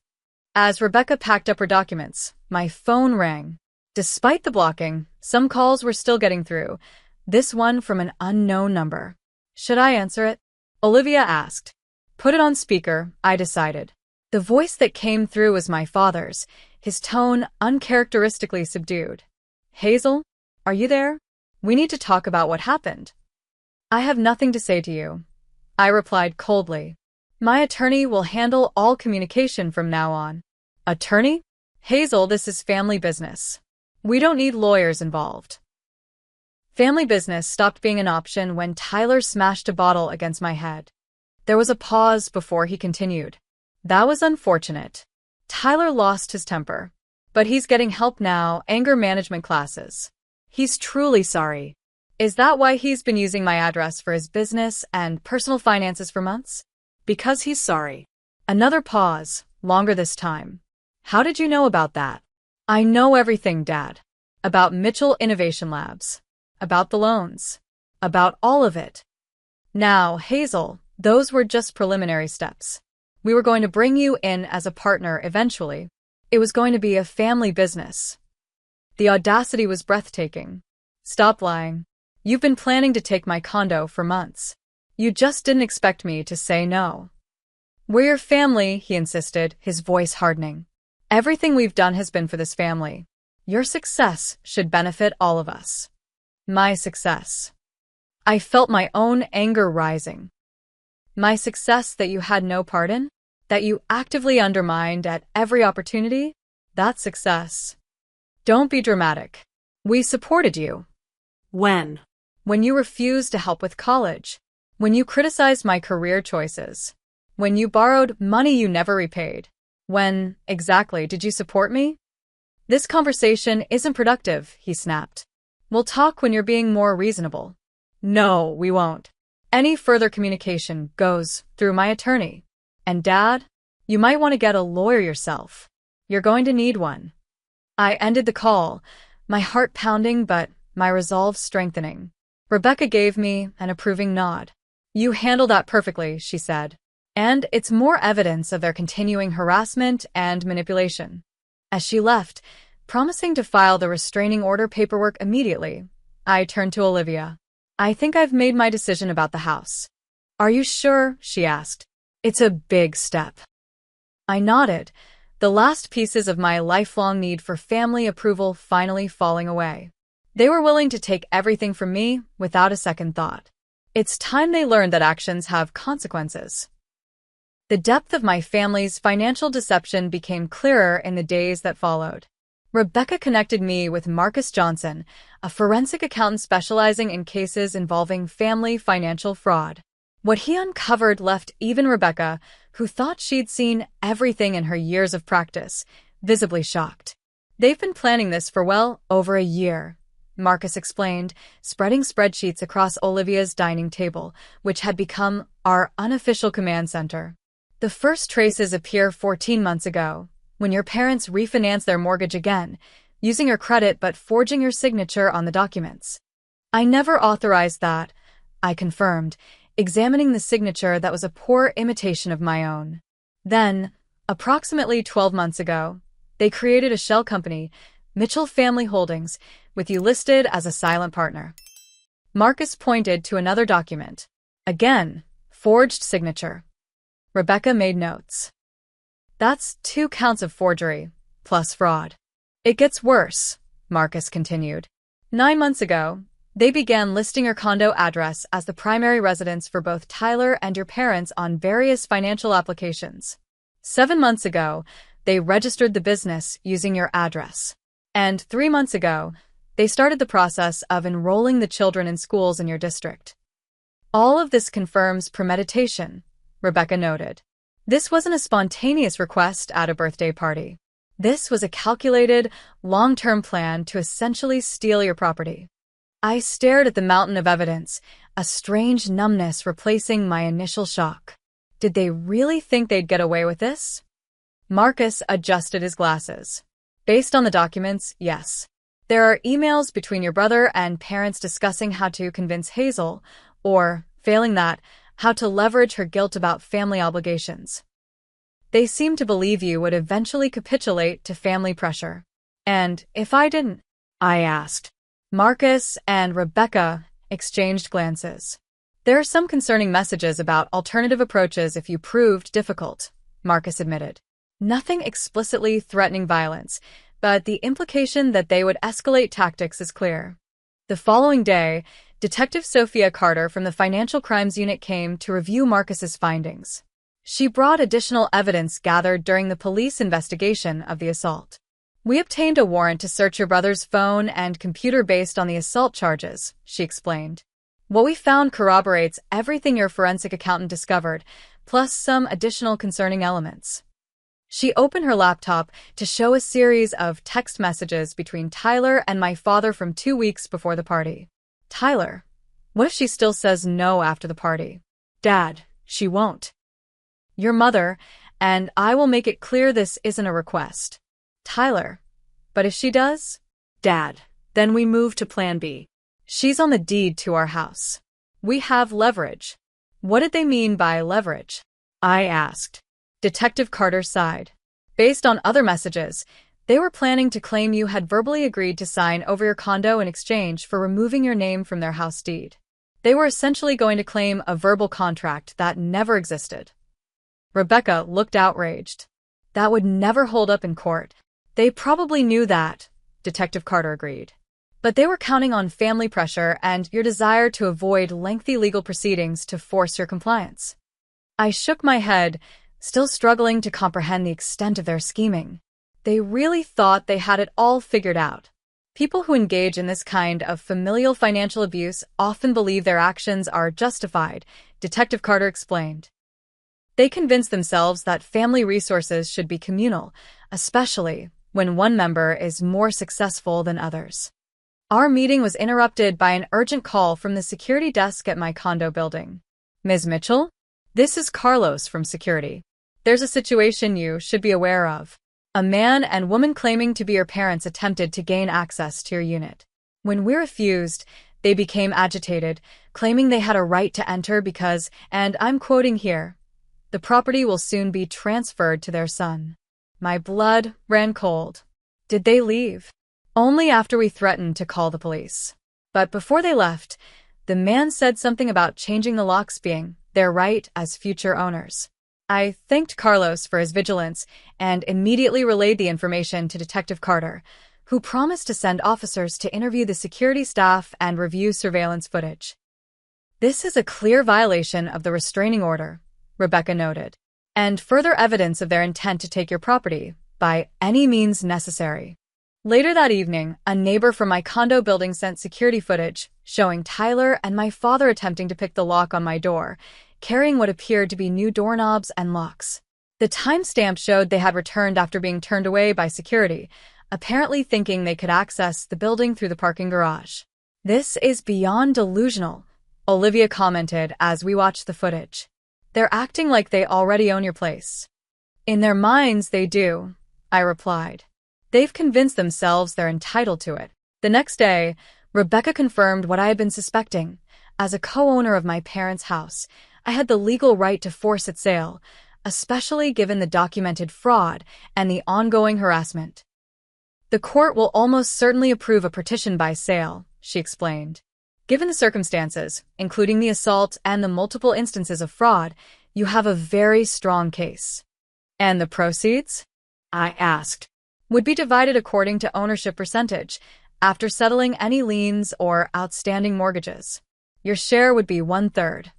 As Rebecca packed up her documents, my phone rang. Despite the blocking, some calls were still getting through, this one from an unknown number. Should I answer it? Olivia asked. Put it on speaker, I decided. The voice that came through was my father's, his tone uncharacteristically subdued. Hazel, are you there? We need to talk about what happened. I have nothing to say to you, I replied coldly. My attorney will handle all communication from now on. Attorney? Hazel, this is family business. We don't need lawyers involved. Family business stopped being an option when Tyler smashed a bottle against my head. There was a pause before he continued. That was unfortunate. Tyler lost his temper. But he's getting help now, anger management classes. He's truly sorry. Is that why he's been using my address for his business and personal finances for months? Because he's sorry. Another pause, longer this time. How did you know about that? I know everything, Dad. About Mitchell Innovation Labs. About the loans. About all of it. Now, Hazel, those were just preliminary steps. We were going to bring you in as a partner eventually. It was going to be a family business. The audacity was breathtaking. Stop lying. You've been planning to take my condo for months. You just didn't expect me to say no. We're your family, he insisted, his voice hardening. Everything we've done has been for this family. Your success should benefit all of us. My success. I felt my own anger rising. My success that you had no part in? That you actively undermined at every opportunity? That's success. Don't be dramatic. We supported you. When? When you refused to help with college. When you criticized my career choices. When you borrowed money you never repaid. When, exactly, did you support me? This conversation isn't productive, he snapped. We'll talk when you're being more reasonable. No, we won't. Any further communication goes through my attorney. And Dad, you might want to get a lawyer yourself. You're going to need one. I ended the call, my heart pounding but my resolve strengthening. Rebecca gave me an approving nod. You handled that perfectly, she said. And it's more evidence of their continuing harassment and manipulation. As she left, promising to file the restraining order paperwork immediately, I turned to Olivia. I think I've made my decision about the house. Are you sure? She asked. It's a big step. I nodded, the last pieces of my lifelong need for family approval finally falling away. They were willing to take everything from me without a second thought. It's time they learned that actions have consequences. The depth of my family's financial deception became clearer in the days that followed. Rebecca connected me with Marcus Johnson, a forensic accountant specializing in cases involving family financial fraud. What he uncovered left even Rebecca, who thought she'd seen everything in her years of practice, visibly shocked. They've been planning this for well over a year, Marcus explained, spreading spreadsheets across Olivia's dining table, which had become our unofficial command center. The first traces appear 14 months ago, when your parents refinanced their mortgage again, using your credit but forging your signature on the documents. I never authorized that, I confirmed, examining the signature that was a poor imitation of my own. Then, approximately 12 months ago, they created a shell company, Mitchell Family Holdings, with you listed as a silent partner. Marcus pointed to another document. Again, forged signature. Rebecca made notes. That's 2 counts of forgery, plus fraud. It gets worse, Marcus continued. 9 months ago, they began listing your condo address as the primary residence for both Tyler and your parents on various financial applications. 7 months ago, they registered the business using your address. And 3 months ago, they started the process of enrolling the children in schools in your district. All of this confirms premeditation, Rebecca noted. This wasn't a spontaneous request at a birthday party. This was a calculated, long-term plan to essentially steal your property. I stared at the mountain of evidence, a strange numbness replacing my initial shock. Did they really think they'd get away with this? Marcus adjusted his glasses. Based on the documents, yes. There are emails between your brother and parents discussing how to convince Hazel, or, failing that, how to leverage her guilt about family obligations. They seem to believe you would eventually capitulate to family pressure. And if I didn't? I asked. Marcus and Rebecca exchanged glances. There are some concerning messages about alternative approaches if you proved difficult, Marcus admitted. Nothing explicitly threatening violence, but the implication that they would escalate tactics is clear. The following day, Detective Sophia Carter from the Financial Crimes Unit came to review Marcus's findings. She brought additional evidence gathered during the police investigation of the assault. We obtained a warrant to search your brother's phone and computer based on the assault charges, she explained. What we found corroborates everything your forensic accountant discovered, plus some additional concerning elements. She opened her laptop to show a series of text messages between Tyler and my father from 2 weeks before the party. Tyler, what if she still says no after the party? Dad, she won't. Your mother, and I will make it clear this isn't a request. Tyler, but if she does? Dad, then we move to Plan B. She's on the deed to our house. We have leverage. What did they mean by leverage? I asked. Detective Carter sighed. Based on other messages, they were planning to claim you had verbally agreed to sign over your condo in exchange for removing your name from their house deed. They were essentially going to claim a verbal contract that never existed. Rebecca looked outraged. That would never hold up in court. They probably knew that, Detective Carter agreed. But they were counting on family pressure and your desire to avoid lengthy legal proceedings to force your compliance. I shook my head, still struggling to comprehend the extent of their scheming. They really thought they had it all figured out. People who engage in this kind of familial financial abuse often believe their actions are justified, Detective Carter explained. They convince themselves that family resources should be communal, especially when one member is more successful than others. Our meeting was interrupted by an urgent call from the security desk at my condo building. Ms. Mitchell? This is Carlos from security. There's a situation you should be aware of. A man and woman claiming to be your parents attempted to gain access to your unit. When we refused, they became agitated, claiming they had a right to enter because, and I'm quoting here, the property will soon be transferred to their son. My blood ran cold. Did they leave? Only after we threatened to call the police. But before they left, the man said something about changing the locks being their right as future owners. I thanked Carlos for his vigilance and immediately relayed the information to Detective Carter, who promised to send officers to interview the security staff and review surveillance footage. This is a clear violation of the restraining order, Rebecca noted, and further evidence of their intent to take your property by any means necessary. Later that evening, a neighbor from my condo building sent security footage showing Tyler and my father attempting to pick the lock on my door, carrying what appeared to be new doorknobs and locks. The timestamp showed they had returned after being turned away by security, apparently thinking they could access the building through the parking garage. "This is beyond delusional," Olivia commented as we watched the footage. "They're acting like they already own your place." "In their minds, they do," I replied. "They've convinced themselves they're entitled to it." The next day, Rebecca confirmed what I had been suspecting. As a co-owner of my parents' house, I had the legal right to force its sale, especially given the documented fraud and the ongoing harassment. "The court will almost certainly approve a partition by sale," she explained. "Given the circumstances, including the assault and the multiple instances of fraud, you have a very strong case." "And the proceeds?" I asked. "Would be divided according to ownership percentage, after settling any liens or outstanding mortgages. Your share would be 1/3.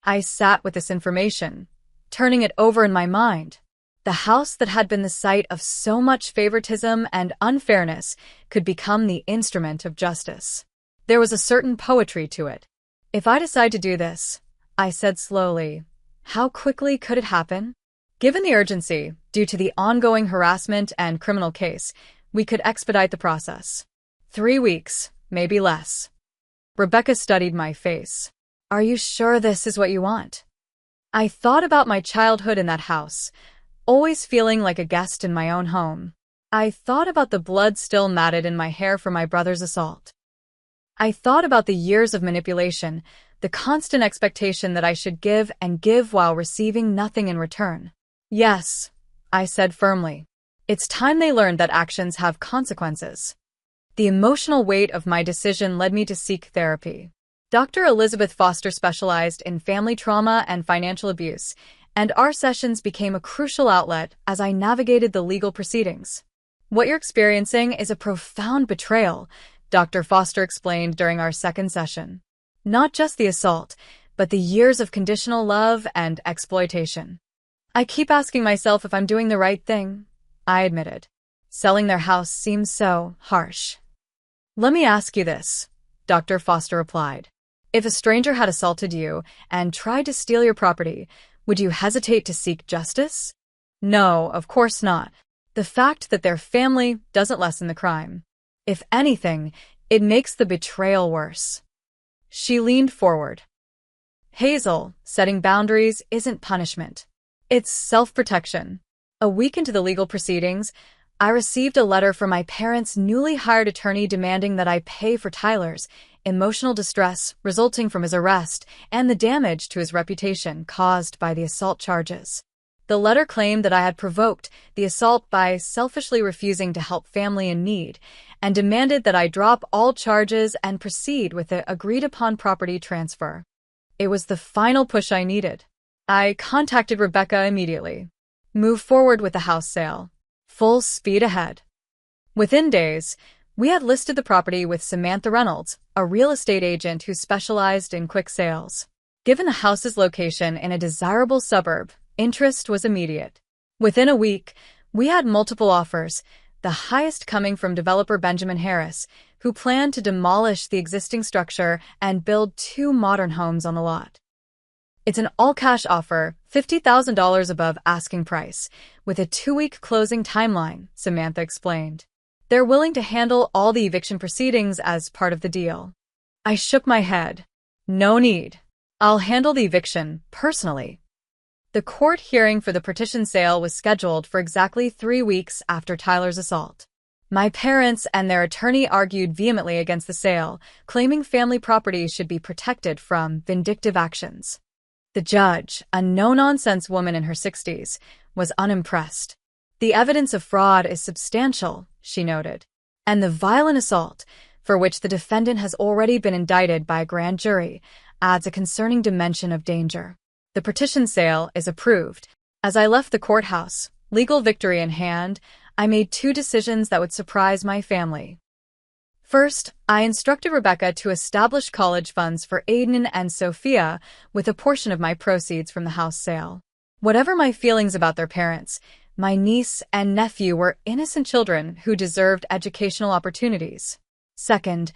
I sat with this information, turning it over in my mind. The house that had been the site of so much favoritism and unfairness could become the instrument of justice. There was a certain poetry to it. "If I decide to do this," I said slowly, "how quickly could it happen?" "Given the urgency, due to the ongoing harassment and criminal case, we could expedite the process. 3 weeks, maybe less." Rebecca studied my face. "Are you sure this is what you want?" I thought about my childhood in that house, always feeling like a guest in my own home. I thought about the blood still matted in my hair from my brother's assault. I thought about the years of manipulation, the constant expectation that I should give and give while receiving nothing in return. "Yes," I said firmly. "It's time they learned that actions have consequences." The emotional weight of my decision led me to seek therapy. Dr. Elizabeth Foster specialized in family trauma and financial abuse, and our sessions became a crucial outlet as I navigated the legal proceedings. "What you're experiencing is a profound betrayal," Dr. Foster explained during our second session. "Not just the assault, but the years of conditional love and exploitation." "I keep asking myself if I'm doing the right thing," I admitted. "Selling their house seems so harsh." "Let me ask you this," Dr. Foster replied. "If a stranger had assaulted you and tried to steal your property, would you hesitate to seek justice?" "No, of course not. The fact that they're family doesn't lessen the crime. If anything, it makes the betrayal worse." She leaned forward. "Hazel, setting boundaries isn't punishment. It's self-protection." A week into the legal proceedings, I received a letter from my parents' newly hired attorney demanding that I pay for Tyler's emotional distress resulting from his arrest and the damage to his reputation caused by the assault charges. The letter claimed that I had provoked the assault by selfishly refusing to help family in need, and demanded that I drop all charges and proceed with the agreed-upon property transfer. It was the final push I needed. I contacted Rebecca immediately. "Move forward with the house sale. Full speed ahead." Within days, we had listed the property with Samantha Reynolds, a real estate agent who specialized in quick sales. Given the house's location in a desirable suburb, interest was immediate. Within a week, we had multiple offers, the highest coming from developer Benjamin Harris, who planned to demolish the existing structure and build 2 modern homes on the lot. "It's an all-cash offer, $50,000 above asking price, with a 2-week closing timeline," Samantha explained. "They're willing to handle all the eviction proceedings as part of the deal." I shook my head. "No need. I'll handle the eviction personally." The court hearing for the partition sale was scheduled for exactly 3 weeks after Tyler's assault. My parents and their attorney argued vehemently against the sale, claiming family property should be protected from vindictive actions. The judge, a no-nonsense woman in her 60s, was unimpressed. "The evidence of fraud is substantial," she noted, "and the violent assault, for which the defendant has already been indicted by a grand jury, adds a concerning dimension of danger." The partition sale is approved. As I left the courthouse, legal victory in hand, I made 2 decisions that would surprise my family. First, I instructed Rebecca to establish college funds for Aiden and Sophia with a portion of my proceeds from the house sale. Whatever my feelings about their parents, my niece and nephew were innocent children who deserved educational opportunities. Second,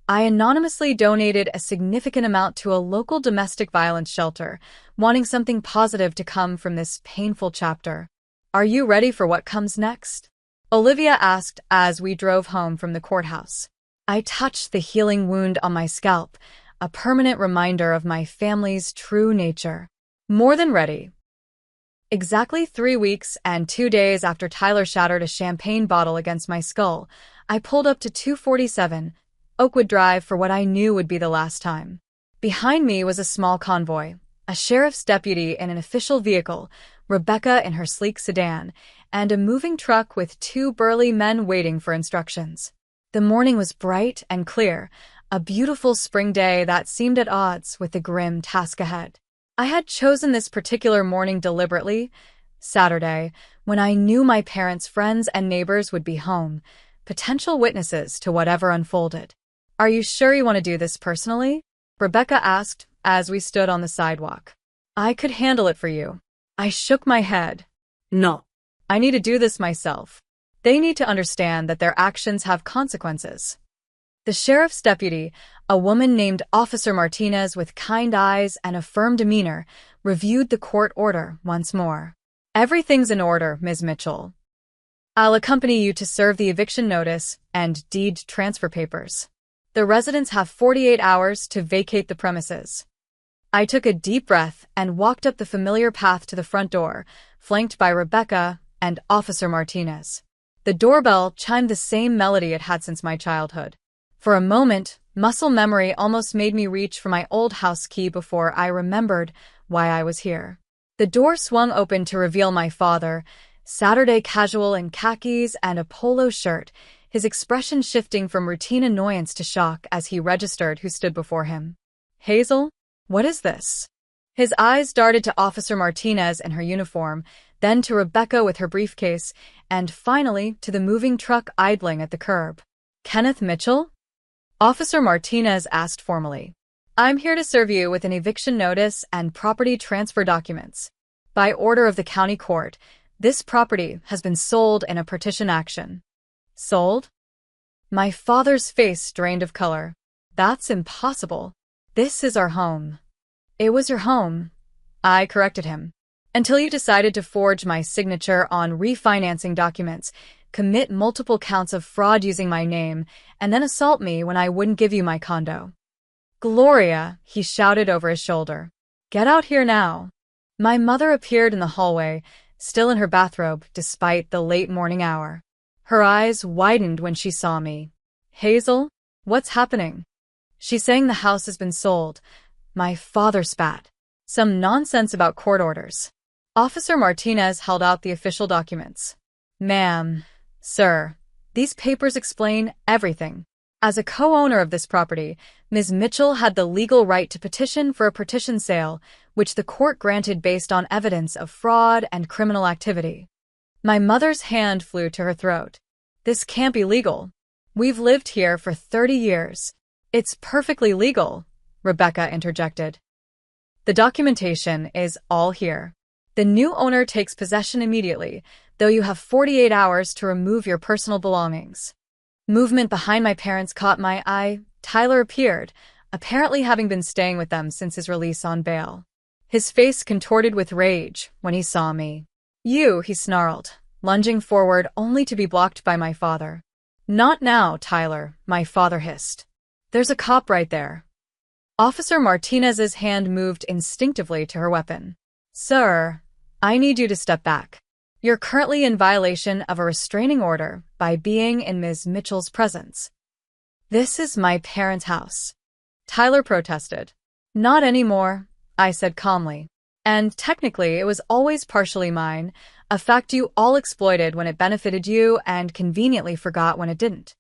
I anonymously donated a significant amount to a local domestic violence shelter, wanting something positive to come from this painful chapter. Are you ready for what comes next? Olivia asked as we drove home from the courthouse. I touched the healing wound on my scalp, a permanent reminder of my family's true nature. More than ready. Exactly 3 weeks and 2 days after Tyler shattered a champagne bottle against my skull, I pulled up to 247 Oakwood Drive for what I knew would be the last time. Behind me was a small convoy, a sheriff's deputy in an official vehicle, Rebecca in her sleek sedan, and a moving truck with 2 burly men waiting for instructions. The morning was bright and clear, a beautiful spring day that seemed at odds with the grim task ahead. I had chosen this particular morning deliberately, Saturday, when I knew my parents' friends and neighbors would be home, potential witnesses to whatever unfolded. Are you sure you want to do this personally? Rebecca asked as we stood on the sidewalk. I could handle it for you. I shook my head. No. I need to do this myself. They need to understand that their actions have consequences. The sheriff's deputy, a woman named Officer Martinez with kind eyes and a firm demeanor, reviewed the court order once more. Everything's in order, Ms. Mitchell. I'll accompany you to serve the eviction notice and deed transfer papers. The residents have 48 hours to vacate the premises. I took a deep breath and walked up the familiar path to the front door, flanked by Rebecca and Officer Martinez. The doorbell chimed the same melody it had since my childhood. For a moment, muscle memory almost made me reach for my old house key before I remembered why I was here. The door swung open to reveal my father, Saturday casual in khakis and a polo shirt, his expression shifting from routine annoyance to shock as he registered who stood before him. Hazel? What is this? His eyes darted to Officer Martinez in her uniform, then to Rebecca with her briefcase, and finally to the moving truck idling at the curb. Kenneth Mitchell? Officer Martinez asked formally. I'm here to serve you with an eviction notice and property transfer documents. By order of the county court, this property has been sold in a partition action. Sold? My father's face drained of color. That's impossible. This is our home. It was your home, I corrected him. Until you decided to forge my signature on refinancing documents, commit multiple counts of fraud using my name, and then assault me when I wouldn't give you my condo. Gloria, he shouted over his shoulder. Get out here now. My mother appeared in the hallway, still in her bathrobe despite the late morning hour. Her eyes widened when she saw me. Hazel, what's happening? She's saying the house has been sold. My father spat. Some nonsense about court orders. Officer Martinez held out the official documents. Ma'am, sir, these papers explain everything. As a co-owner of this property, Ms. Mitchell had the legal right to petition for a partition sale, which the court granted based on evidence of fraud and criminal activity. My mother's hand flew to her throat. This can't be legal. We've lived here for 30 years. It's perfectly legal, Rebecca interjected. The documentation is all here. The new owner takes possession immediately, though you have 48 hours to remove your personal belongings. Movement behind my parents caught my eye. Tyler appeared, apparently having been staying with them since his release on bail. His face contorted with rage when he saw me. You, he snarled, lunging forward only to be blocked by my father. Not now, Tyler, my father hissed. There's a cop right there. Officer Martinez's hand moved instinctively to her weapon. Sir, I need you to step back. You're currently in violation of a restraining order by being in Ms. Mitchell's presence. This is my parents' house. Tyler protested. Not anymore, I said calmly. And technically, it was always partially mine, a fact you all exploited when it benefited you and conveniently forgot when it didn't.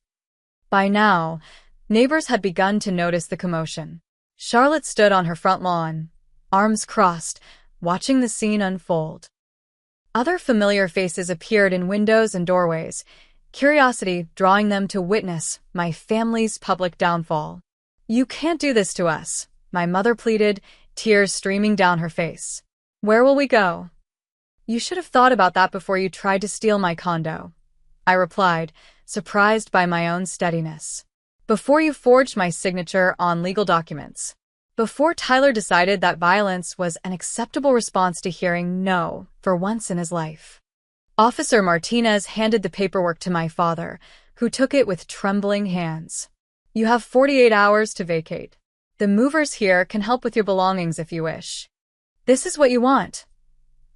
By now, neighbors had begun to notice the commotion. Charlotte stood on her front lawn, arms crossed, watching the scene unfold. Other familiar faces appeared in windows and doorways, curiosity drawing them to witness my family's public downfall. You can't do this to us, my mother pleaded, tears streaming down her face. Where will we go? You should have thought about that before you tried to steal my condo, I replied, surprised by my own steadiness. Before you forged my signature on legal documents. Before Tyler decided that violence was an acceptable response to hearing no for once in his life. Officer Martinez handed the paperwork to my father, who took it with trembling hands. You have 48 hours to vacate. The movers here can help with your belongings if you wish. This is what you want?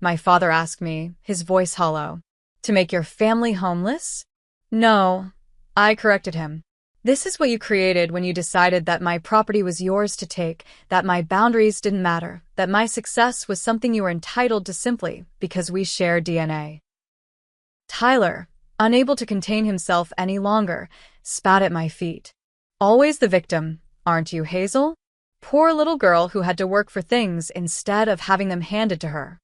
My father asked me, his voice hollow. To make your family homeless? No, I corrected him. This is what you created when you decided that my property was yours to take, that my boundaries didn't matter, that my success was something you were entitled to simply because we share DNA. Tyler, unable to contain himself any longer, spat at my feet. Always the victim, aren't you, Hazel? Poor little girl who had to work for things instead of having them handed to her.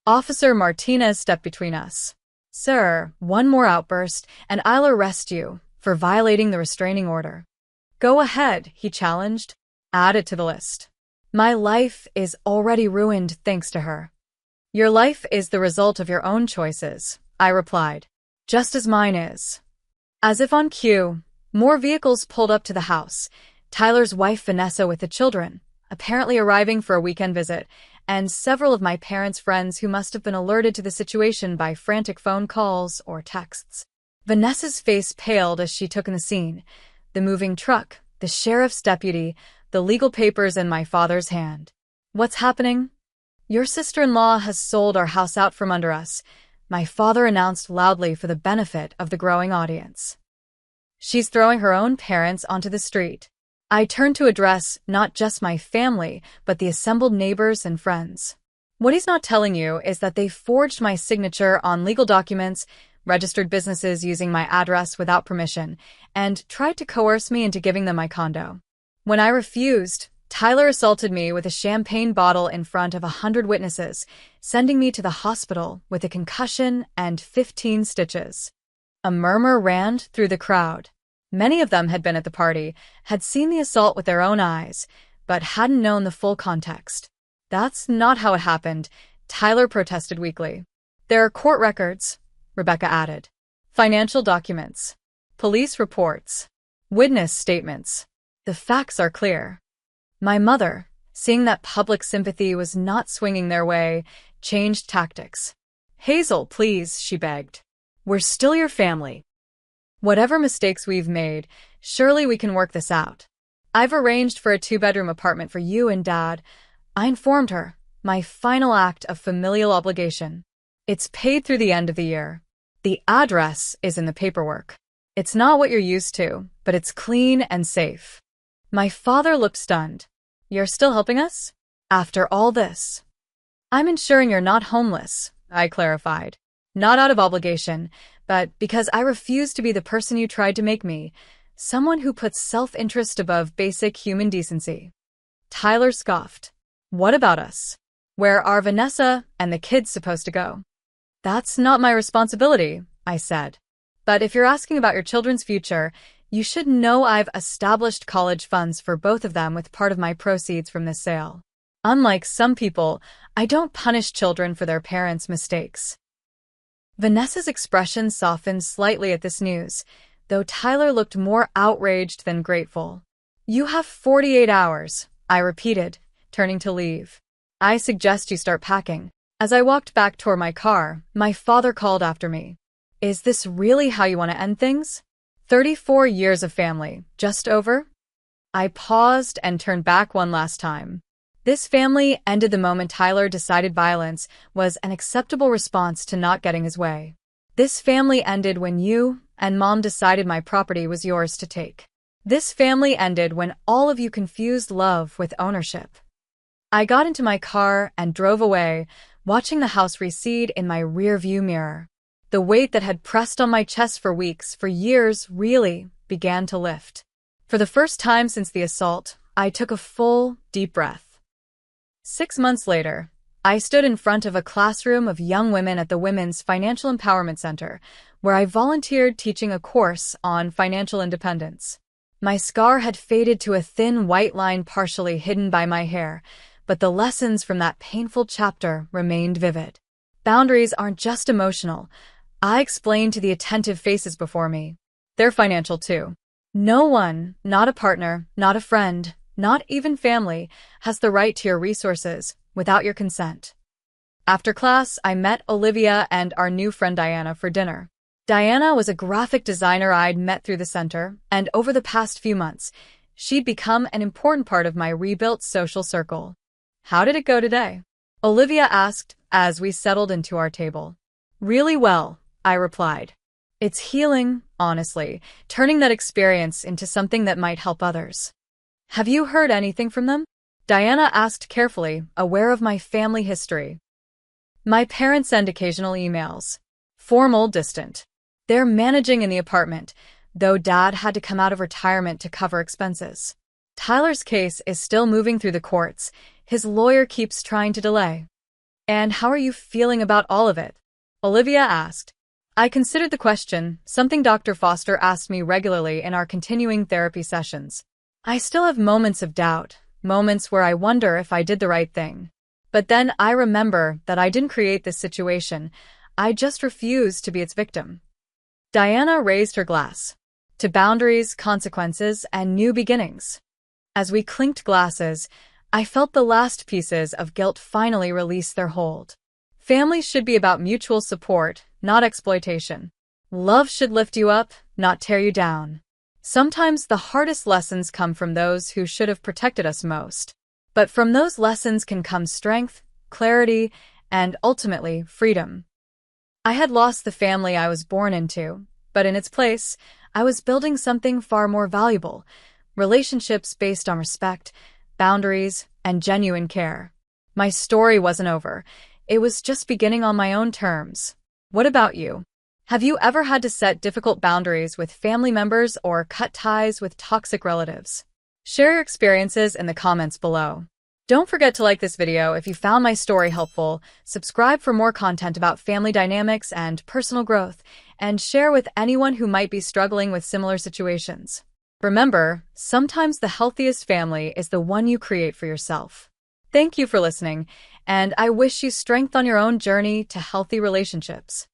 Officer Martinez stepped between us. Sir, one more outburst, and I'll arrest you for violating the restraining order. Go ahead, he challenged. Add it to the list. My life is already ruined thanks to her. Your life is the result of your own choices, I replied, just as mine is. As if on cue, more vehicles pulled up to the house, Tyler's wife Vanessa with the children, apparently arriving for a weekend visit, and several of my parents' friends who must have been alerted to the situation by frantic phone calls or texts. Vanessa's face paled as she took in the scene, the moving truck, the sheriff's deputy, the legal papers in my father's hand. What's happening? Your sister-in-law has sold our house out from under us, my father announced loudly for the benefit of the growing audience. She's throwing her own parents onto the street. I turned to address not just my family, but the assembled neighbors and friends. What he's not telling you is that they forged my signature on legal documents, registered businesses using my address without permission, and tried to coerce me into giving them my condo. When I refused, Tyler assaulted me with a champagne bottle in front of 100 witnesses, sending me to the hospital with a concussion and 15 stitches. A murmur ran through the crowd. Many of them had been at the party, had seen the assault with their own eyes, but hadn't known the full context. That's not how it happened, Tyler protested weakly. There are court records, Rebecca added. Financial documents. Police reports. Witness statements. The facts are clear. My mother, seeing that public sympathy was not swinging their way, changed tactics. Hazel, please, she begged. We're still your family. Whatever mistakes we've made, surely we can work this out. I've arranged for a 2-bedroom apartment for you and Dad. I informed her, my final act of familial obligation. It's paid through the end of the year. The address is in the paperwork. It's not what you're used to, but it's clean and safe. My father looked stunned. You're still helping us? After all this? I'm ensuring you're not homeless, I clarified. Not out of obligation, but because I refuse to be the person you tried to make me, someone who puts self-interest above basic human decency. Tyler scoffed. What about us? Where are Vanessa and the kids supposed to go? That's not my responsibility, I said. But if you're asking about your children's future, you should know I've established college funds for both of them with part of my proceeds from this sale. Unlike some people, I don't punish children for their parents' mistakes. Vanessa's expression softened slightly at this news, though Tyler looked more outraged than grateful. You have 48 hours, I repeated, turning to leave. I suggest you start packing. As I walked back toward my car, my father called after me. Is this really how you want to end things? 34 years of family, just over? I paused and turned back one last time. This family ended the moment Tyler decided violence was an acceptable response to not getting his way. This family ended when you and Mom decided my property was yours to take. This family ended when all of you confused love with ownership. I got into my car and drove away, watching the house recede in my rearview mirror. The weight that had pressed on my chest for weeks, for years, really began to lift. For the first time since the assault, I took a full, deep breath. 6 months later, I stood in front of a classroom of young women at the Women's Financial Empowerment Center, where I volunteered teaching a course on financial independence. My scar had faded to a thin white line partially hidden by my hair, but the lessons from that painful chapter remained vivid. Boundaries aren't just emotional, I explained to the attentive faces before me. They're financial too. No one, not a partner, not a friend, not even family, has the right to your resources without your consent. After class, I met Olivia and our new friend Diana for dinner. Diana was a graphic designer I'd met through the center, and over the past few months, she'd become an important part of my rebuilt social circle. How did it go today? Olivia asked as we settled into our table. Really well, I replied. It's healing, honestly, turning that experience into something that might help others. Have you heard anything from them? Diana asked carefully, aware of my family history. My parents send occasional emails. Formal, distant. They're managing in the apartment, though Dad had to come out of retirement to cover expenses. Tyler's case is still moving through the courts. His lawyer keeps trying to delay. And how are you feeling about all of it? Olivia asked. I considered the question, something Dr. Foster asked me regularly in our continuing therapy sessions. I still have moments of doubt, moments where I wonder if I did the right thing. But then I remember that I didn't create this situation. I just refused to be its victim. Diana raised her glass. To boundaries, consequences, and new beginnings. As we clinked glasses, I felt the last pieces of guilt finally release their hold. Families should be about mutual support, not exploitation. Love should lift you up, not tear you down. Sometimes the hardest lessons come from those who should have protected us most. But from those lessons can come strength, clarity, and ultimately, freedom. I had lost the family I was born into, but in its place, I was building something far more valuable, relationships based on respect, boundaries, and genuine care. My story wasn't over. It was just beginning on my own terms. What about you? Have you ever had to set difficult boundaries with family members or cut ties with toxic relatives? Share your experiences in the comments below. Don't forget to like this video if you found my story helpful, subscribe for more content about family dynamics and personal growth, and share with anyone who might be struggling with similar situations. Remember, sometimes the healthiest family is the one you create for yourself. Thank you for listening, and I wish you strength on your own journey to healthy relationships.